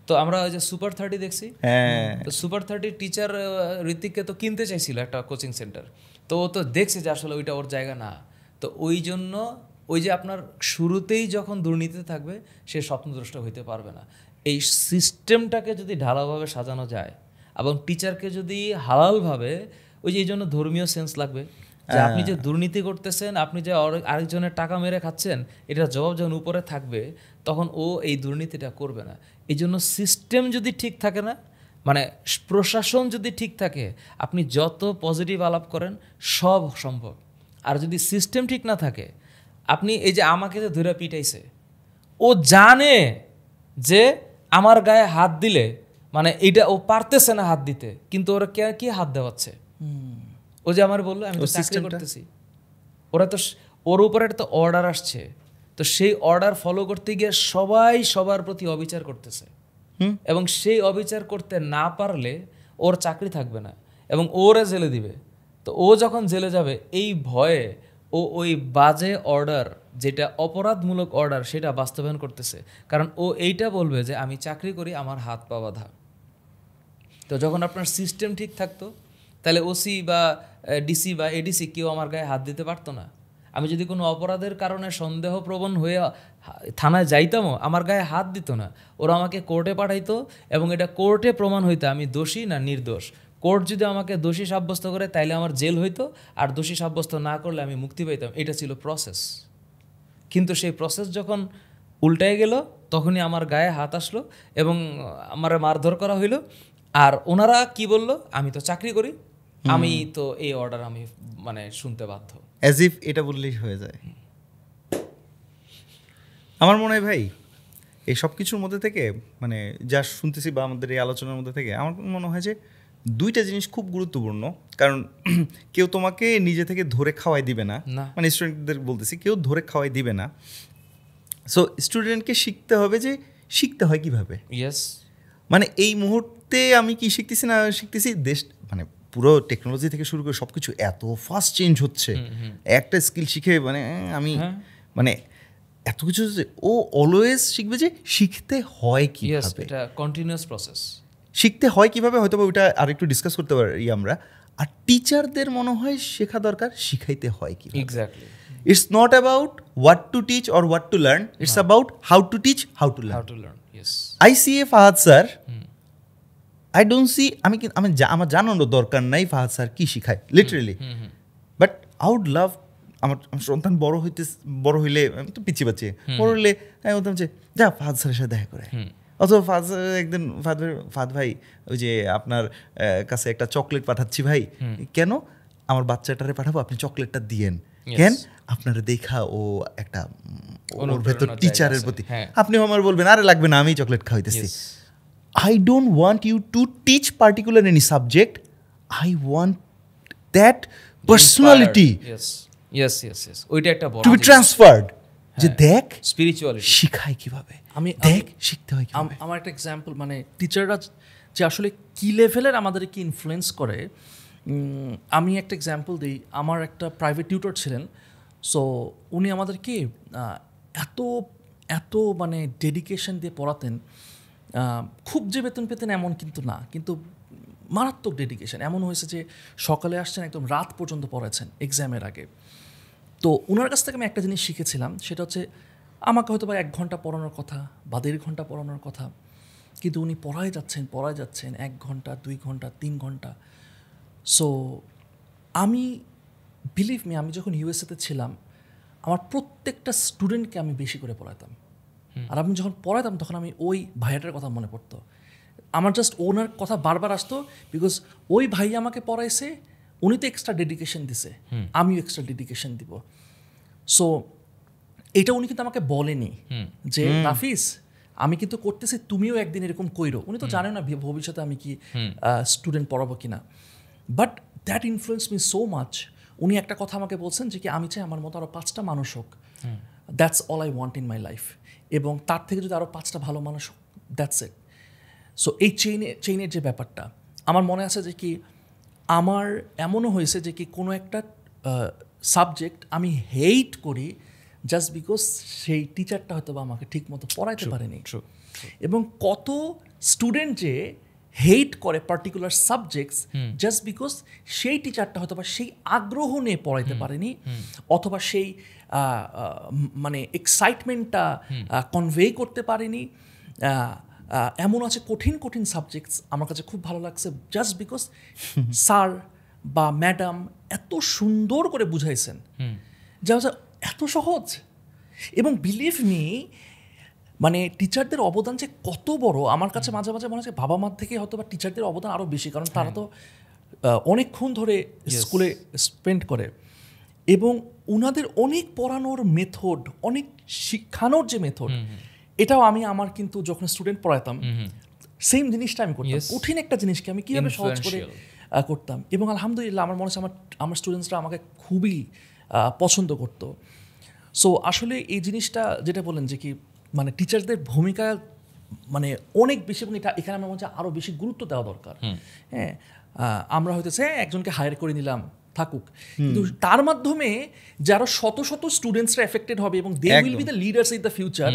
S1: তো আমরা ওই যে সুপার 30 দেখছি, তো সুপার 30 টিচার ঋতিককে তো কিনতে চাইছিল একটা কোচিং সেন্টার, তো ও তো দেখছে যে আসলে ওইটা ওর জায়গা না। তো ওই জন্য ওই যে আপনার শুরুতেই যখন দুর্নীতি থাকবে, সে স্বপ্নদ্রষ্টা হইতে পারবে না। এই সিস্টেমটাকে যদি ঢালাওভাবে সাজানো যায় এবং টিচারকে যদি হালালভাবে, ওই যে এই জন্য ধর্মীয় সেন্স লাগবে যে আপনি যে দুর্নীতি করতেছেন, আপনি যে আরেকজনের টাকা মেরে খাচ্ছেন, এটার জবাব যখন উপরে থাকবে, তখন ও এই দুর্নীতিটা করবে না। এই জন্য সিস্টেম যদি ঠিক থাকে না, মানে প্রশাসন যদি ঠিক থাকে, আপনি যত পজিটিভ আলাপ করেন সব সম্ভব। আর যদি সিস্টেম ঠিক না থাকে, আপনি এই যে আমাকে যে ধরে পিটাইছে, ও জানে যে আমার গায়ে হাত দিলে মানে এইটা ও পারতেছে না হাত দিতে, কিন্তু ওরা কি হাত দেওয়াচ্ছে? ও যে আমার বললো আমি তো চাকরি করতেছি, ওরা তো ওর উপরে একটা অর্ডার আসছে, তো সেই অর্ডার ফলো করতে গিয়ে সবাই সবার প্রতি অবিচার করতেছে, এবং সেই অবিচার করতে না পারলে ওর চাকরি থাকবে না এবং ওরে জেলে দিবে। তো ও যখন জেলে যাবে, এই ভয়ে ও ওই বাজে অর্ডার, যেটা অপরাধমূলক অর্ডার, সেটা বাস্তবায়ন করতেছে। কারণ ও এইটা বলবে যে আমি চাকরি করি, আমার হাত পা বাঁধা। তো যখন আপনার সিস্টেম ঠিক থাকতো, তাহলে ওসি বা ডিসি বা এডিসি কেউ আমার গায়ে হাত দিতে পারতো না। আমি যদি কোনো অপরাধের কারণে সন্দেহপ্রবণ হয়ে থানায় যাইতামও, আমার গায়ে হাত দিত না, ওরা আমাকে কোর্টে পাঠাইতো এবং এটা কোর্টে প্রমাণ হইতো আমি দোষী না নির্দোষ। কোর্ট যদি আমাকে দোষী সাব্যস্ত করে তাইলে আমার জেল হইতো, আর দোষী সাব্যস্ত না করলে আমি মুক্তি পাইতাম। এটা ছিল প্রসেস। কিন্তু সেই প্রসেস যখন উল্টায় গেল, তখনই আমার গায়ে হাত আসলো এবং আমার মারধর করা হইলো। আর ওনারা কি বলল, আমি তো চাকরি করি, আমি তো এই অর্ডার আমি মানে শুনতে বাধ্য।
S3: অ্যাজ ইফ এটা বললেই হয়ে যায়। আমার মনে হয় ভাই, এই সব কিছুর মধ্যে থেকে মানে যা শুনতেছি বা আমাদের এই আলোচনার মধ্যে থেকে আমার মনে হয় যে দুইটা জিনিস খুব গুরুত্বপূর্ণ। কারণ কেউ তোমাকে নিজে থেকে ধরে খাওয়াই দিবে না, মানে স্টুডেন্টদের বলতেছি, কেউ ধরে খাওয়াই দিবে না। সো স্টুডেন্টকে শিখতে হবে যে শিখতে হয় কিভাবে।
S1: ইয়েস,
S3: মানে এই মুহূর্তে আমি কি শিখতেছি না শিখতেছি, দেশ মানে পুরো টেকনোলজি থেকে শুরু করে সব কিছু এত ফাস্ট চেঞ্জ হচ্ছে। একটা স্কিল শিখে মানে আমি মানে এত কিছু, ও অলওয়েজ শিখবে যে শিখতে হয় কিভাবে,
S1: এটা কন্টিনিউয়াস প্রসেস।
S3: শিখতে হয় কিভাবে, হয়তো ওইটা আরেকটু ডিসকাস করতে পারি আমরা। আর টিচারদের মনে হয় শেখা দরকার শিখাইতে হয় কি।
S1: Exactly,
S3: it's not about what to teach or what to learn, it's about how to teach, how to learn. I see a Fahad sir, I don't see, আমার জানানোর দরকার নাই ফাহাদ স্যার কি শিখায় literally, but I would love আমার সন্তান বড় হইলে, আমি তো পিছিয়ে পাচ্ছি, বড় হইলে আমি বলতাম যে যা ফাহাদ স্যারের সাথে দেখা করে। অথবা ফাহাদ স্যার একদিন ফাহাদ ভাই ওই যে আপনার কাছে একটা চকলেট পাঠাচ্ছি ভাই, কেন আমার বাচ্চাটারে পাঠাবো, আপনি চকলেটটা দিয়েন কেন, আপনারা দেখা ও একটা ওর ভেতর টিচারের প্রতি, আপনিও আমার বলবেন আরে লাগবে না, আমি chocolate খাওয়াইতেছি। I don't want you to teach particular any subject. I want that personality
S1: ওইটা একটা বড়
S3: to be transferred. যে দেখ
S1: স্পিরিচুয়ালিটি
S3: শিখায় কিভাবে,
S2: আমি
S3: দেখ শিখতে হয় কিভাবে।
S2: আমার একটা এক্সাম্পল, মানে টিচাররা যে আসলে কি লেভেলের আমাদেরকে ইনফ্লুয়েন্স করে, আমি একটা এক্সাম্পল দিই। আমার একটা প্রাইভেট টিউটর ছিলেন। সো উনি আমাদেরকে এত এত মানে ডেডিকেশন দিয়ে পড়াতেন। খুব যে বেতন পেতেন এমন কিন্তু না, কিন্তু মারাত্মক ডেডিকেশন। এমন হয়েছে যে সকালে আসছেন, একদম রাত পর্যন্ত পড়াচ্ছেন এক্সামের আগে। তো ওনার কাছ থেকে আমি একটা জিনিস শিখেছিলাম, সেটা হচ্ছে আমাকে হয়তো বা 1 ঘন্টা পড়ানোর কথা বা 1.5 ঘন্টা পড়ানোর কথা, কিন্তু উনি পড়ায় যাচ্ছেন 1 ঘন্টা, 2 ঘন্টা, 3 ঘন্টা। সো আমি বিলিভ মি, আমি যখন ইউএসএতে ছিলাম আমার প্রত্যেকটা স্টুডেন্টকে আমি বেশি করে পড়াতাম। আর আমি যখন পড়াতাম তখন আমি ওই ভাইয়াটার কথা মনে পড়তো। আমার জাস্ট ওনার কথা বারবার আসতো, বিকজ ওই ভাই আমাকে পড়াইছে, উনি তো এক্সট্রা ডেডিকেশন দিছে, আমিও এক্সট্রা ডেডিকেশন দিব। সো এটা উনি কিন্তু আমাকে বলেনি যে নাফিস আমি কিন্তু করতেছি, তুমিও একদিন এরকম কইরো। উনি তো জানেন না ভবিষ্যতে আমি কি স্টুডেন্ট পড়াবো কিনা, but that influence me so much. উনি একটা কথা আমাকে বলছেন যে কি আমি চাই আমার মতো আরও 5টা মানুষ হোক, that's all I want in my life, এবং তার থেকে যদি আরও 5টা ভালো মানুষ হোক, দ্যাটস ইট। সো এই চেইনের যে ব্যাপারটা আমার মনে আছে যে কি আমার এমনও হয়েছে যে কি কোনো একটা সাবজেক্ট আমি হেইট করি জাস্ট বিকজ সেই টিচারটা হয়তো বা আমাকে ঠিক মতো পড়াইতে পারেনি। এবং কত স্টুডেন্ট যে হেইট করে পার্টিকুলার সাবজেক্টস জাস্ট বিকজ সেই টিচারটা হয়তো বা সেই আগ্রহ নিয়ে পড়াইতে পারেনি, অথবা সেই মানে এক্সাইটমেন্টটা কনভে করতে পারেনি। এমন আছে কঠিন কঠিন সাবজেক্টস আমার কাছে খুব ভালো লাগছে জাস্ট বিকজ স্যার বা ম্যাডাম এত সুন্দর করে বুঝাইছেন, যা এত সহজ। এবং বিলিভ মি, মানে টিচারদের অবদান যে কত বড় আমার কাছে মাঝে মাঝে মনে হচ্ছে বাবা মার থেকে হয়তো বা টিচারদের অবদান আরও বেশি, কারণ তারা তো অনেকক্ষণ ধরে স্কুলে স্পেন্ড করে, এবং ওনাদের অনেক পড়ানোর মেথড, অনেক শিখানোর যে মেথড, এটাও আমি আমার কিন্তু যখন স্টুডেন্ট পড়াতাম সেম জিনিসটা আমি করতাম। কঠিন একটা জিনিসকে আমি কীভাবে সহজ করে করতাম, এবং আলহামদুলিল্লাহ আমার মনে হচ্ছে আমার স্টুডেন্টসরা আমাকে খুবই পছন্দ করতো। সো আসলে এই জিনিসটা যেটা বলেন যে কি মানে টিচারদের ভূমিকা মানে অনেক বেশি, এবং এখানে আমার মনে হচ্ছে আরও বেশি গুরুত্ব দেওয়া দরকার। হ্যাঁ, আমরা হয়তো একজনকে হায়ার করে নিলাম, থাকুক, কিন্তু তার মাধ্যমে যারা শত শত স্টুডেন্টসরা এফেক্টেড হবে এবং they will be the leaders in the future,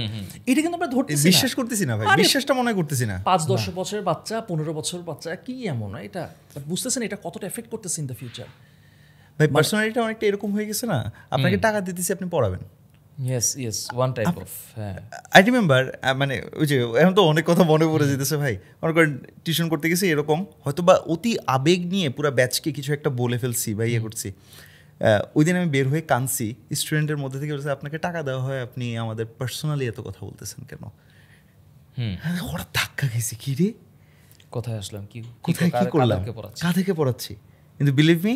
S2: এটা কিন্তু আমরা ধরতেছি না,
S3: বিশ্বাস করতেছি না ভাই, বিশ্বাসটা মনে করতেছি না।
S2: 5-10 বছরের বাচ্চা, 15 বছরের বাচ্চা কি এমন এটা বুঝতেছেন এটা কতটা এফেক্ট করতেছে ইন দ্য ফিউচার।
S3: ভাই পার্সোনালিটি অনেকটা এরকম হয়ে গেছে না, আপনাকে টাকা দিতেছি আপনি পড়াবেন।
S1: One type of.
S3: I remember, মানে ওই যে এখন তো অনেক কথা মনে পড়ে যেতেছে ভাই, মনে করেন টিউশন করতে গেছি এরকম, হয়তো বা অতি আবেগ নিয়ে পুরো ব্যাচকে কিছু একটা বলে ফেলছি বা ইয়ে করছি। ওই দিন আমি বের হয়ে কাঁদছি, স্টুডেন্টের মধ্যে থেকে বলছে আপনাকে টাকা দেওয়া হয়, আপনি আমাদের পার্সোনালি এত কথা বলতেছেন কেন? হঠাৎ ধাক্কা খেয়েছি, কি রে
S1: কোথায় আসলাম,
S3: কোথায় কি করলাম, কাদেরকে পড়াচ্ছি? কিন্তু বিলিভ মি,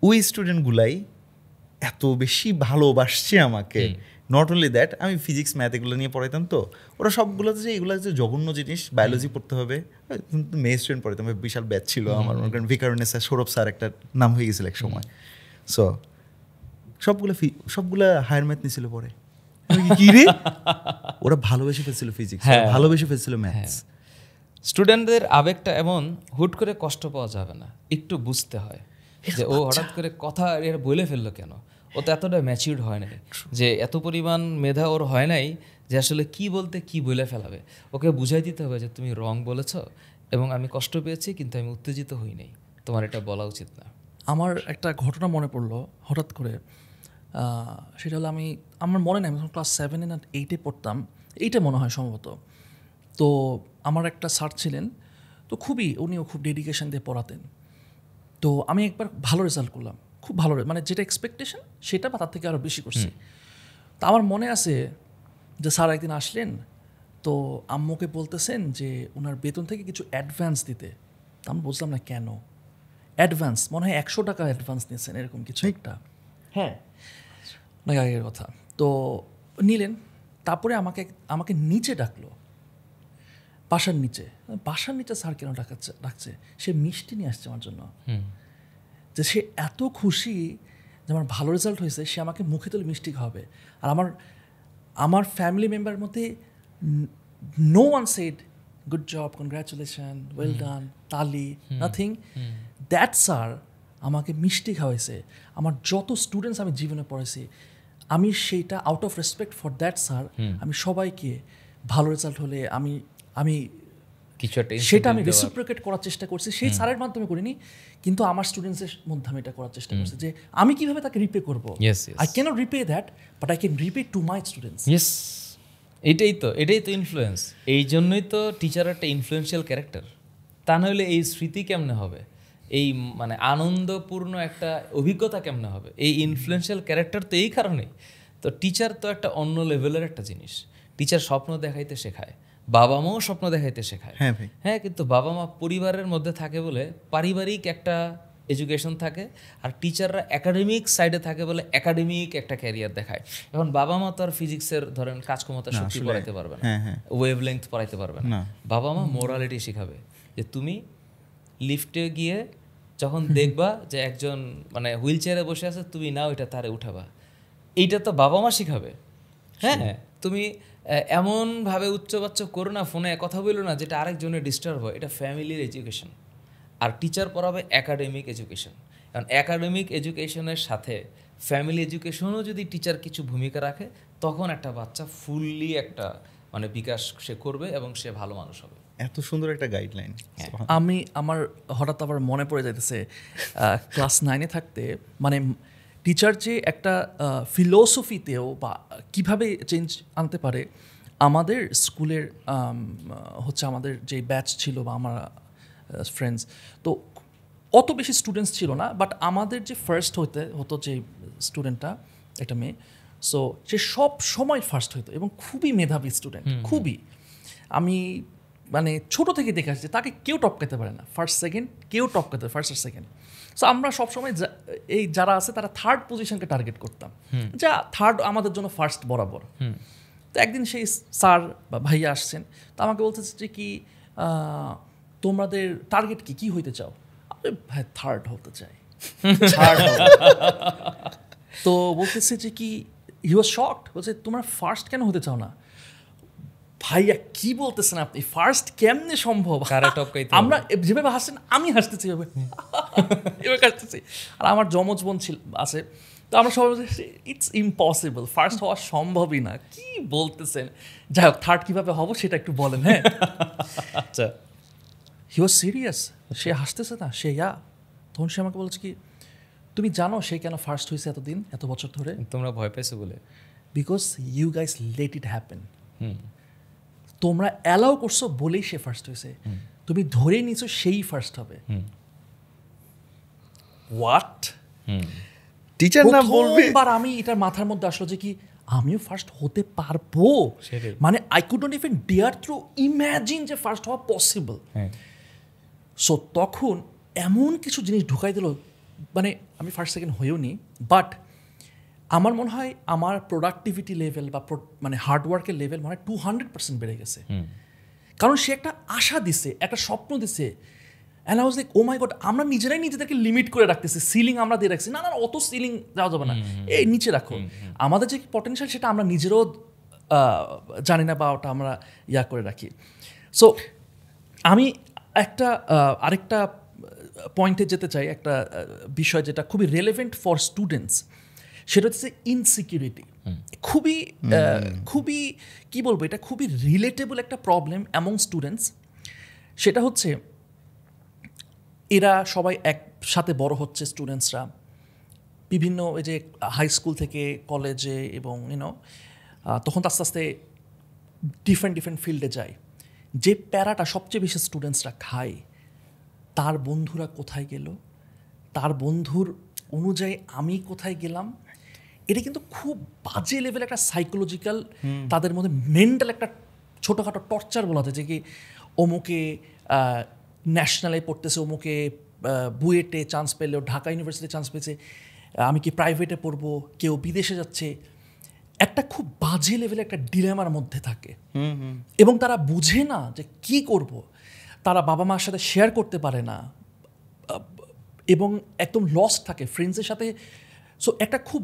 S3: ওই স্টুডেন্টগুলাই এত বেশি ভালোবাসছে আমাকে। নট অনলি দ্যাট, আমি ফিজিক্স ম্যাথ এগুলো নিয়ে পড়াইতাম, তো ওরা সবগুলোতে যে এগুলো যে জঘন্য জিনিস, বায়োলজি পড়তে হবে, মেয়ে স্টুডেন্ট পড়াইতাম, বিশাল ব্যাচ ছিল আমার, মনে করেন ভিকারুন্নেস স্যার, সৌরভ স্যার একটা নাম হয়ে গেছিল এক সময়। সো সবগুলা হায়ার ম্যাথ নিয়েছিল পরে, কি রে ওরা ভালোবেসে ফেলছিল ফিজিক্স, ভালোবেসে ফেলছিল ম্যাথস।
S1: স্টুডেন্টদের আবেগটা এমন, হুট করে কষ্ট পাওয়া যাবে না, একটু বুঝতে হয় যে ও হঠাৎ করে কথা এর বলে ফেললো কেন, ও তো এতটা ম্যাচিউরড হয় নাই, যে এত পরিমাণ মেধা ওর হয় নাই যে আসলে কি বলতে কি বলে ফেলাবে। ওকে বুঝাই দিতে হবে যে তুমি রং বলেছ এবং আমি কষ্ট পেয়েছি, কিন্তু আমি উত্তেজিত হই নাই, তোমার এটা বলা উচিত না।
S2: আমার একটা ঘটনা মনে পড়লো হঠাৎ করে, সেটা হলো আমার মনে নেই, আমি যখন ক্লাস 7 না 8 পড়তাম, 8 মনে হয় সম্ভবত। তো আমার একটা স্যার ছিলেন, তো উনিও খুব ডেডিকেশন দিয়ে পড়াতেন। তো আমি একবার ভালো রেজাল্ট করলাম, খুব ভালো, মানে যেটা এক্সপেকটেশন সেটা বা তার থেকে আরও বেশি করছি। তো আমার মনে আছে যে স্যার একদিন আসলেন, তো আম্মুকে বলতেছেন যে ওনার বেতন থেকে কিছু অ্যাডভান্স দিতে। তা আমি বুঝলাম না কেন অ্যাডভান্স, মনে হয় 100 টাকা অ্যাডভান্স নিয়েছেন এরকম কিছু একটা। হ্যাঁ, অনেক আগের কথা। তো নিলেন, তারপরে আমাকে নিচে ডাকলো, বাসার নিচে স্যার কেন ডাকছে? সে মিষ্টি নিয়ে আসছে আমার জন্য, যে সে এত খুশি যে আমার ভালো রেজাল্ট হয়েছে, সে আমাকে মুখে তুলে মিষ্টি খাওয়াবে। আর আমার ফ্যামিলি মেম্বারের মধ্যে no one said good job, congratulation, well done, তালি, নাথিং। দ্যাট স্যার আমাকে মিষ্টি খাওয়াইছে, আমার যত স্টুডেন্টস আমি জীবনে পড়েছি, আমি সেইটা out of respect for that sir আমি সবাইকে ভালো রেজাল্ট হলে আমি আমি
S1: কিছু একটা
S2: সেটা আমি রেসিপ্রোকেট করার চেষ্টা করছি, সেই স্যারের মাধ্যমে করিনি, কিন্তু আমার স্টুডেন্টসের মধ্যে আমি এটা করার চেষ্টা করছি যে আমি কিভাবে তাকে রিপে করবো। I cannot repay that, but I can repay to my students.
S1: Yes, এটাই তো ইনফ্লুয়েন্স। এই জন্যই তো টিচার একটা ইনফ্লুয়েন্সিয়াল ক্যারেক্টার। তা নাহলে এই স্মৃতি কেমনে হবে, এই মানে আনন্দপূর্ণ একটা অভিজ্ঞতা কেমনে হবে? এই ইনফ্লুয়েন্সিয়াল ক্যারেক্টার তো এই কারণেই তো। টিচার তো একটা অন্য লেভেলের একটা জিনিস। টিচার স্বপ্ন দেখাইতে শেখায়, বাবা মাও স্বপ্ন দেখাইতে শেখায়। হ্যাঁ, কিন্তু বাবা মা পরিবারের মধ্যে থাকে বলে পারিবারিক একটা এডুকেশন থাকে, আর টিচাররা একাডেমিক সাইডে থাকে বলে একাডেমিক একটা ক্যারিয়ার দেখায়। এখন বাবা মা তো আর ফিজিক্সের ধরেন কাজক্ষমতা শক্তি পড়াইতে পারবে না, ওয়েভ লেন্থ পড়াইতে পারবে না। বাবা মা মোরালিটি শিখাবে, যে তুমি লিফটে গিয়ে যখন দেখবা যে একজন মানে হুইল চেয়ারে বসে আছে, তুমি নাও এটা তারে উঠাবা। এইটা তো বাবা মা শিখাবে। হ্যাঁ, তুমি এমনভাবে উচ্চবাচ্চ করো না, ফোনে কথা বলো না যেটা আরেকজনের ডিস্টার্ব হয়। এটা ফ্যামিলির এডুকেশন। আর টিচার পড়াবে একাডেমিক এডুকেশন। কারণ একাডেমিক এডুকেশনের সাথে ফ্যামিলি এডুকেশনও যদি টিচার কিছু ভূমিকা রাখে, তখন একটা বাচ্চা ফুললি একটা মানে বিকাশ সে করবে এবং সে ভালো মানুষ হবে।
S3: এত সুন্দর একটা গাইডলাইন।
S2: আমার হঠাৎ আবার মনে পড়ে যাইতেছে ক্লাস 9-এ থাকতে, মানে টিচার যে একটা ফিলোসফিতেও বা কিভাবে চেঞ্জ আনতে পারে। আমাদের স্কুলের হচ্ছে আমাদের যে ব্যাচ ছিল বা আমার ফ্রেন্ডস, তো অত বেশি স্টুডেন্টস ছিল না, বাট আমাদের যে ফার্স্ট হতো যে স্টুডেন্টটা, একটা মেয়ে, সো সে সব সময় ফার্স্ট হতো এবং খুবই মেধাবী স্টুডেন্ট, খুবই। আমি মানে ছোটো থেকে দেখে আসছি তাকে কেউ টপকাতে পারে না, ফার্স্ট সেকেন্ড কেউ টপকাতে, ফার্স্ট আর সেকেন্ড। সো আমরা সবসময় এই যারা আছে তারা থার্ড পজিশনকে টার্গেট করতাম, যা থার্ড আমাদের জন্য ফার্স্ট বরাবর। তো একদিন সেই স্যার বা ভাইয়া আসছেন, তো আমাকে বলতেছে যে কি তোমাদের টার্গেট কি হইতে চাও? আমি ভাই থার্ড হতে চাই। তো বলতেছে যে কি, হি ওয়াজ শকড, বলছে তোমরা ফার্স্ট কেন হতে চাও না? ভাইয়া কি বলতেছেন আপনি, ফার্স্ট কেমনে সম্ভব? আমরা যেভাবে হাসছেন আমি হাসতেছি, এভাবে হাসতেছি। আর আমার যমজ বোন আছে, তো আমরা সবাই বলছি ইটস ইম্পসিবল, ফার্স্ট হওয়া সম্ভবই না, কি বলতেছেন? যাই হোক, থার্ড কীভাবে হবো সেটা একটু বলেন। হ্যাঁ,
S1: আচ্ছা,
S2: হি ওয়াজ সিরিয়াস, সে হাসতেছে না, সে তখন সে আমাকে বলছে কি, তুমি জানো সে কেন ফার্স্ট হয়েছে এতদিন, এত বছর ধরে?
S1: তোমরা ভয় পেয়েছো বলে।
S2: Because you guys let it happen. তোমরা অ্যালাউ করছো বলেই সে ফার্স্ট হয়েছে, তুমি ধরে নিছো সেই ফার্স্ট হবে। হোয়াট?
S3: টিচার না বলবে?
S2: প্রথমবার আমি এটার মাথার মধ্যে আসলো যে কি আমিও ফার্স্ট হতে পারবো, মানে I could not even dare to imagine যে ফার্স্ট হওয়া পসিবল। সো তখন এমন কিছু জিনিস ঢুকাই দিল, মানে আমি ফার্স্ট সেকেন্ড হয়েও নি, বাট আমার মনে হয় আমার প্রোডাক্টিভিটি লেভেল বা মানে হার্ডওয়ার্কের লেভেল মনে হয় 200% বেড়ে গেছে। কারণ সে একটা আশা দিছে, একটা স্বপ্ন দিছে, and I was like oh my God, আমরা নিজেরাই নিজেদেরকে লিমিট করে রাখতেছি, সিলিং আমরা দিয়ে রাখছি, না অত সিলিং দেওয়া যাবে না, এই নিচে রাখো। আমাদের যে পটেনশিয়াল সেটা আমরা নিজেরাও জানি না, বা ওটা আমরা করে রাখি। সো আমি আরেকটা পয়েন্টে যেতে চাই, একটা বিষয় যেটা খুবই রেলেভেন্ট ফর স্টুডেন্টস, সেটা হচ্ছে ইনসিকিউরিটি। খুবই কি বলবো, এটা খুবই রিলেটেবল একটা প্রবলেম অ্যামং স্টুডেন্টস। সেটা হচ্ছে এরা সবাই একসাথে বড় হচ্ছে, স্টুডেন্টসরা বিভিন্ন এই যে হাই স্কুল থেকে কলেজে, এবং তখন আস্তে আস্তে ডিফারেন্ট ফিল্ডে যায়। যে প্যারাটা সবচেয়ে বেশি স্টুডেন্টসরা খায়, তার বন্ধুরা কোথায় গেল, তার বন্ধুর অনুযায়ী আমি কোথায় গেলাম, এটা কিন্তু খুব বাজে লেভেল একটা সাইকোলজিক্যাল, তাদের মধ্যে মেন্টাল একটা ছোটোখাটো টর্চার বলা যায়। যে কি অমুকে ন্যাশনালে পড়তেছে, অমুকে বুয়েটে চান্স পেলেও ঢাকা ইউনিভার্সিটিতে চান্স পেয়েছে, আমি কি প্রাইভেটে পড়বো, কেউ বিদেশে যাচ্ছে, একটা খুব বাজে লেভেলে একটা ডিলেমার মধ্যে থাকে। এবং তারা বুঝে না যে কি করব, তারা বাবা মার সাথে শেয়ার করতে পারে না, এবং একদম লস্ট থাকে ফ্রেন্ডসের সাথে। সো একটা খুব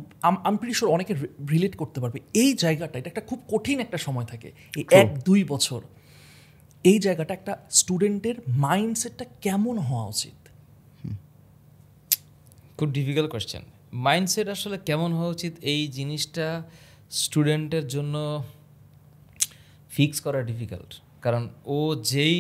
S2: আমি প্রিটি শিওর অনেকে রিলেট করতে পারবে এই জায়গাটা। এটা একটা খুব কঠিন একটা সময় থাকে, এই 1-2 বছর। এই জায়গাটা একটা স্টুডেন্টের মাইন্ডসেটটা কেমন হওয়া উচিত,
S1: খুব ডিফিকাল্ট কোয়েশ্চেন। মাইন্ডসেট আসলে কেমন হওয়া উচিত এই জিনিসটা স্টুডেন্টের জন্য ফিক্স করা ডিফিকাল্ট, কারণ ও যেই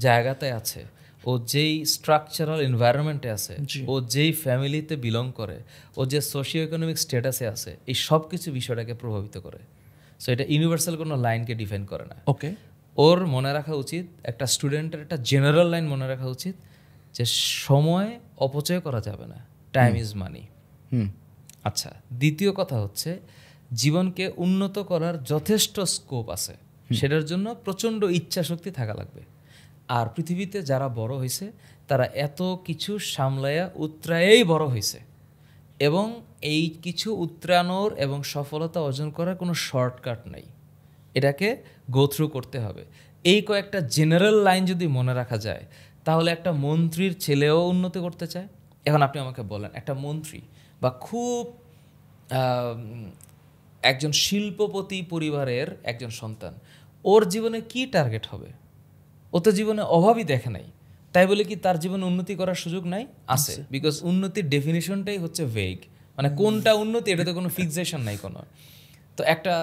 S1: জায়গাতে আছে, ও যেই স্ট্রাকচারাল এনভায়রনমেন্টে আছে, ও যেই ফ্যামিলিতে বিলং করে, ও যে সোশিও ইকোনমিক স্ট্যাটাসে আছে, এই সব কিছু বিষয়টাকে প্রভাবিত করে। সো এটা ইউনিভার্সাল কোনো লাইনকে ডিফাইন করে না।
S2: ওকে,
S1: ওর মনে রাখা উচিত, একটা স্টুডেন্টের একটা জেনারেল লাইন মনে রাখা উচিত যে সময় অপচয় করা যাবে না, টাইম ইজ মানি। আচ্ছা, দ্বিতীয় কথা হচ্ছে জীবনকে উন্নত করার যথেষ্ট স্কোপ আছে, সেটার জন্য প্রচণ্ড ইচ্ছা শক্তি থাকা লাগবে। আর পৃথিবীতে যারা বড় হয়েছে তারা এত কিছু সামলায়া উতরায়েই বড় হয়েছে, এবং এই কিছু উতরানোর এবং সফলতা অর্জন করার কোনো শর্টকাট নেই, এটাকে গো থ্রু করতে হবে। এই কয়েকটা জেনারেল লাইন যদি মনে রাখা যায়, তাহলে একটা মন্ত্রীর ছেলেও উন্নতি করতে চায়। এখন আপনি আমাকে বলেন, একটা মন্ত্রী বা খুব একজন শিল্পপতি পরিবারের একজন সন্তান, ওর জীবনে কি টার্গেট হবে? ও তো জীবনে অভাবই দেখে নাই, তাই বলে কি তার জীবনে উন্নতি করার সুযোগ নাই? আছে, বিকজ উন্নতির ডেফিনিশনটাই হচ্ছে ভেগ, মানে কোনটা উন্নতি এটাতে কোনো ফিক্সেশন নাই কোনো। তো একটা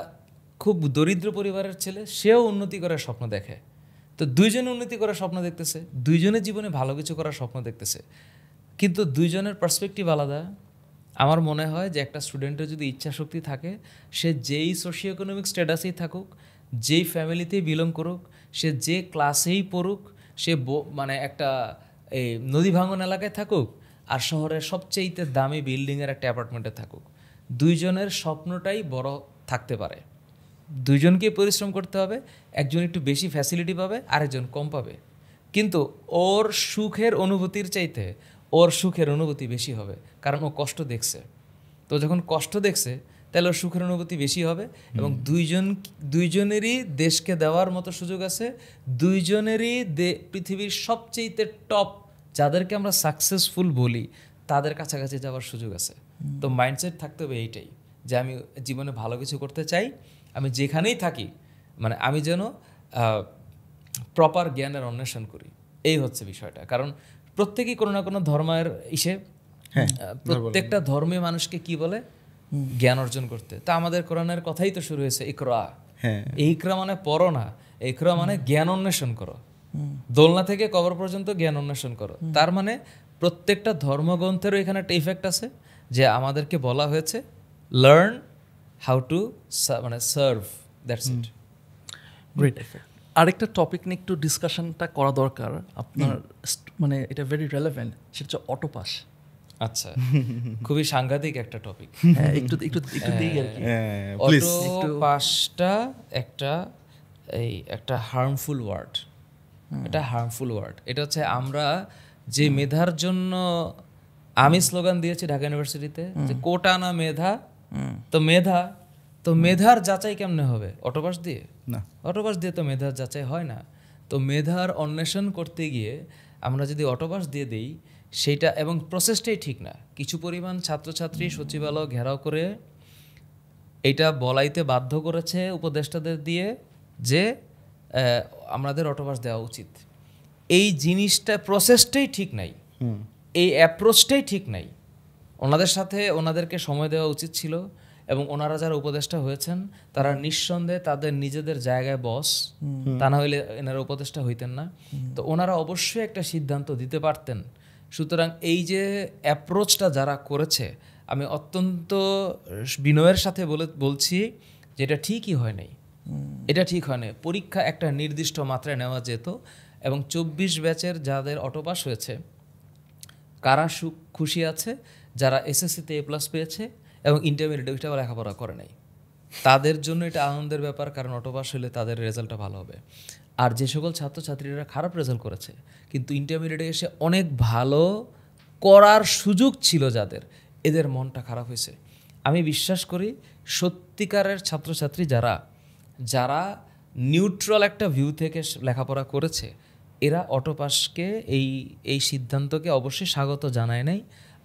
S1: খুব দরিদ্র পরিবারের ছেলে, সেও উন্নতি করার স্বপ্ন দেখে। তো দুইজনে উন্নতি করার স্বপ্ন দেখতেছে, দুইজনের জীবনে ভালো কিছু করার স্বপ্ন দেখতেছে, কিন্তু দুইজনের পার্সপেক্টিভ আলাদা। আমার মনে হয় যে একটা স্টুডেন্টের যদি ইচ্ছা শক্তি থাকে, সে যেই সোশিও ইকোনমিক স্ট্যাটাসেই থাকুক, যেই ফ্যামিলিতেই বিলং করুক, সে যে ক্লাসেই পড়ুক, সে মানে একটা এই নদী ভাঙন এলাকায় থাকুক আর শহরের সবচেয়ে দামি বিল্ডিংয়ের একটা অ্যাপার্টমেন্টে থাকুক, দুইজনের স্বপ্নটাই বড় থাকতে পারে। দুইজনকেই পরিশ্রম করতে হবে, একজন একটু বেশি ফ্যাসিলিটি পাবে, আরেকজন কম পাবে, কিন্তু ওর সুখের অনুভূতির চাইতে ওর সুখের অনুভূতি বেশি হবে, কারণ ও কষ্ট দেখছে। তো যখন কষ্ট দেখছে, তাহলে ওর সুখের অনুভূতি বেশি হবে, এবং দুইজনেরই দেশকে দেওয়ার মতো সুযোগ আছে, দুইজনেরই পৃথিবীর সবচেয়ে টপ যাদেরকে আমরা সাকসেসফুল বলি তাদের কাছাকাছি যাওয়ার সুযোগ আছে। তো মাইন্ডসেট থাকতে হবে এইটাই, যে আমি জীবনে ভালো কিছু করতে চাই, আমি যেখানেই থাকি মানে আমি যেন প্রপার জ্ঞানের অন্বেষণ করি, এই হচ্ছে বিষয়টা। কারণ প্রত্যেকেই কোনো না কোনো ধর্মের প্রত্যেকটা ধর্মে মানুষকে কি বলে? জ্ঞান অর্জন করতে। তা আমাদের কোরআনের কথাই তো শুরু হয়েছে ইকরা। এই ইকরা মানে পড়ো না, ইকরা মানে জ্ঞান অন্বেষণ করো, দোলনা থেকে কবর পর্যন্ত জ্ঞান অন্বেষণ করো। তার মানে প্রত্যেকটা ধর্মগ্রন্থেরও এখানে একটা ইফেক্ট আছে, যে আমাদেরকে বলা হয়েছে লার্ন হাউ টু মানে সার্ভ, দ্যাটস ইট।
S2: গ্রেট। আরেকটা টপিক নিয়ে একটু ডিসকাশনটা করা দরকার আপনার, মানে এটা ভেরি রেলেভেন্ট, সেটা হচ্ছে অটোপাস।
S1: আচ্ছা, খুবই সাংঘাতিক একটা টপিক।
S2: হ্যাঁ, একটু দিই আর কি।
S1: অটোপাসটা একটা হার্মফুল ওয়ার্ড, এটা হার্মফুল ওয়ার্ড। এটা হচ্ছে আমরা যে মেধার জন্য আমি স্লোগান দিয়েছি ঢাকা ইউনিভার্সিটিতে, যে কোটা না মেধা, তো মেধার যাচাই কেমনে হবে? অটোপাস দিয়ে না, অটোপাস দিয়ে তো মেধার যাচাই হয় না। তো মেধার অন্বেষণ করতে গিয়ে আমরা যদি অটোপাস দিয়ে দিই, সেইটা এবং প্রসেসটাই ঠিক না। কিছু পরিমাণ ছাত্রছাত্রী সচিবালয় ঘেরাও করে এটা বলাইতে বাধ্য করেছে উপদেষ্টাদের দিয়ে যে আমাদের অটোপাস দেওয়া উচিত। এই জিনিসটা প্রসেসটাই ঠিক নাই, এই অ্যাপ্রোচটাই ঠিক নাই। ওনাদেরকে সময় দেওয়া উচিত ছিল, এবং ওনারা যারা উপদেষ্টা হয়েছেন তারা নিঃসন্দেহে তাদের নিজেদের জায়গায় বস, তা না হইলে এনারা উপদেষ্টা হইতেন না। তো ওনারা অবশ্যই একটা সিদ্ধান্ত দিতে পারতেন। সুতরাং এই যে অ্যাপ্রোচটা যারা করেছে, আমি অত্যন্ত বিনয়ের সাথে বলছি যে এটা ঠিকই হয় নাই, এটা ঠিক হয় নাই। পরীক্ষা একটা নির্দিষ্ট মাত্রায় নেওয়া যেত, এবং 24 ব্যাচের যাদের অটোপাস হয়েছে, কারা খুশি আছে? যারা এসএসসিতে A+ পেয়েছে এবং ইন্টারমিডিয়েটে ওইটা লেখাপড়া করে নাই, তাদের জন্য এটা আনন্দের ব্যাপার, কারণ অটোপাস হলে তাদের রেজাল্টটা ভালো হবে। আর যে সকল ছাত্রছাত্রীরা খারাপ রেজাল্ট করেছে কিন্তু ইন্টারমিডিয়েটে এসে অনেক ভালো করার সুযোগ ছিল যাদের, এদের মনটা খারাপ হয়েছে। আমি বিশ্বাস করি সত্যিকারের ছাত্রছাত্রী যারা নিউট্রাল একটা ভিউ থেকে লেখাপড়া করেছে, এরা অটোপাসকে এই সিদ্ধান্তকে অবশ্যই স্বাগত জানায় নাই।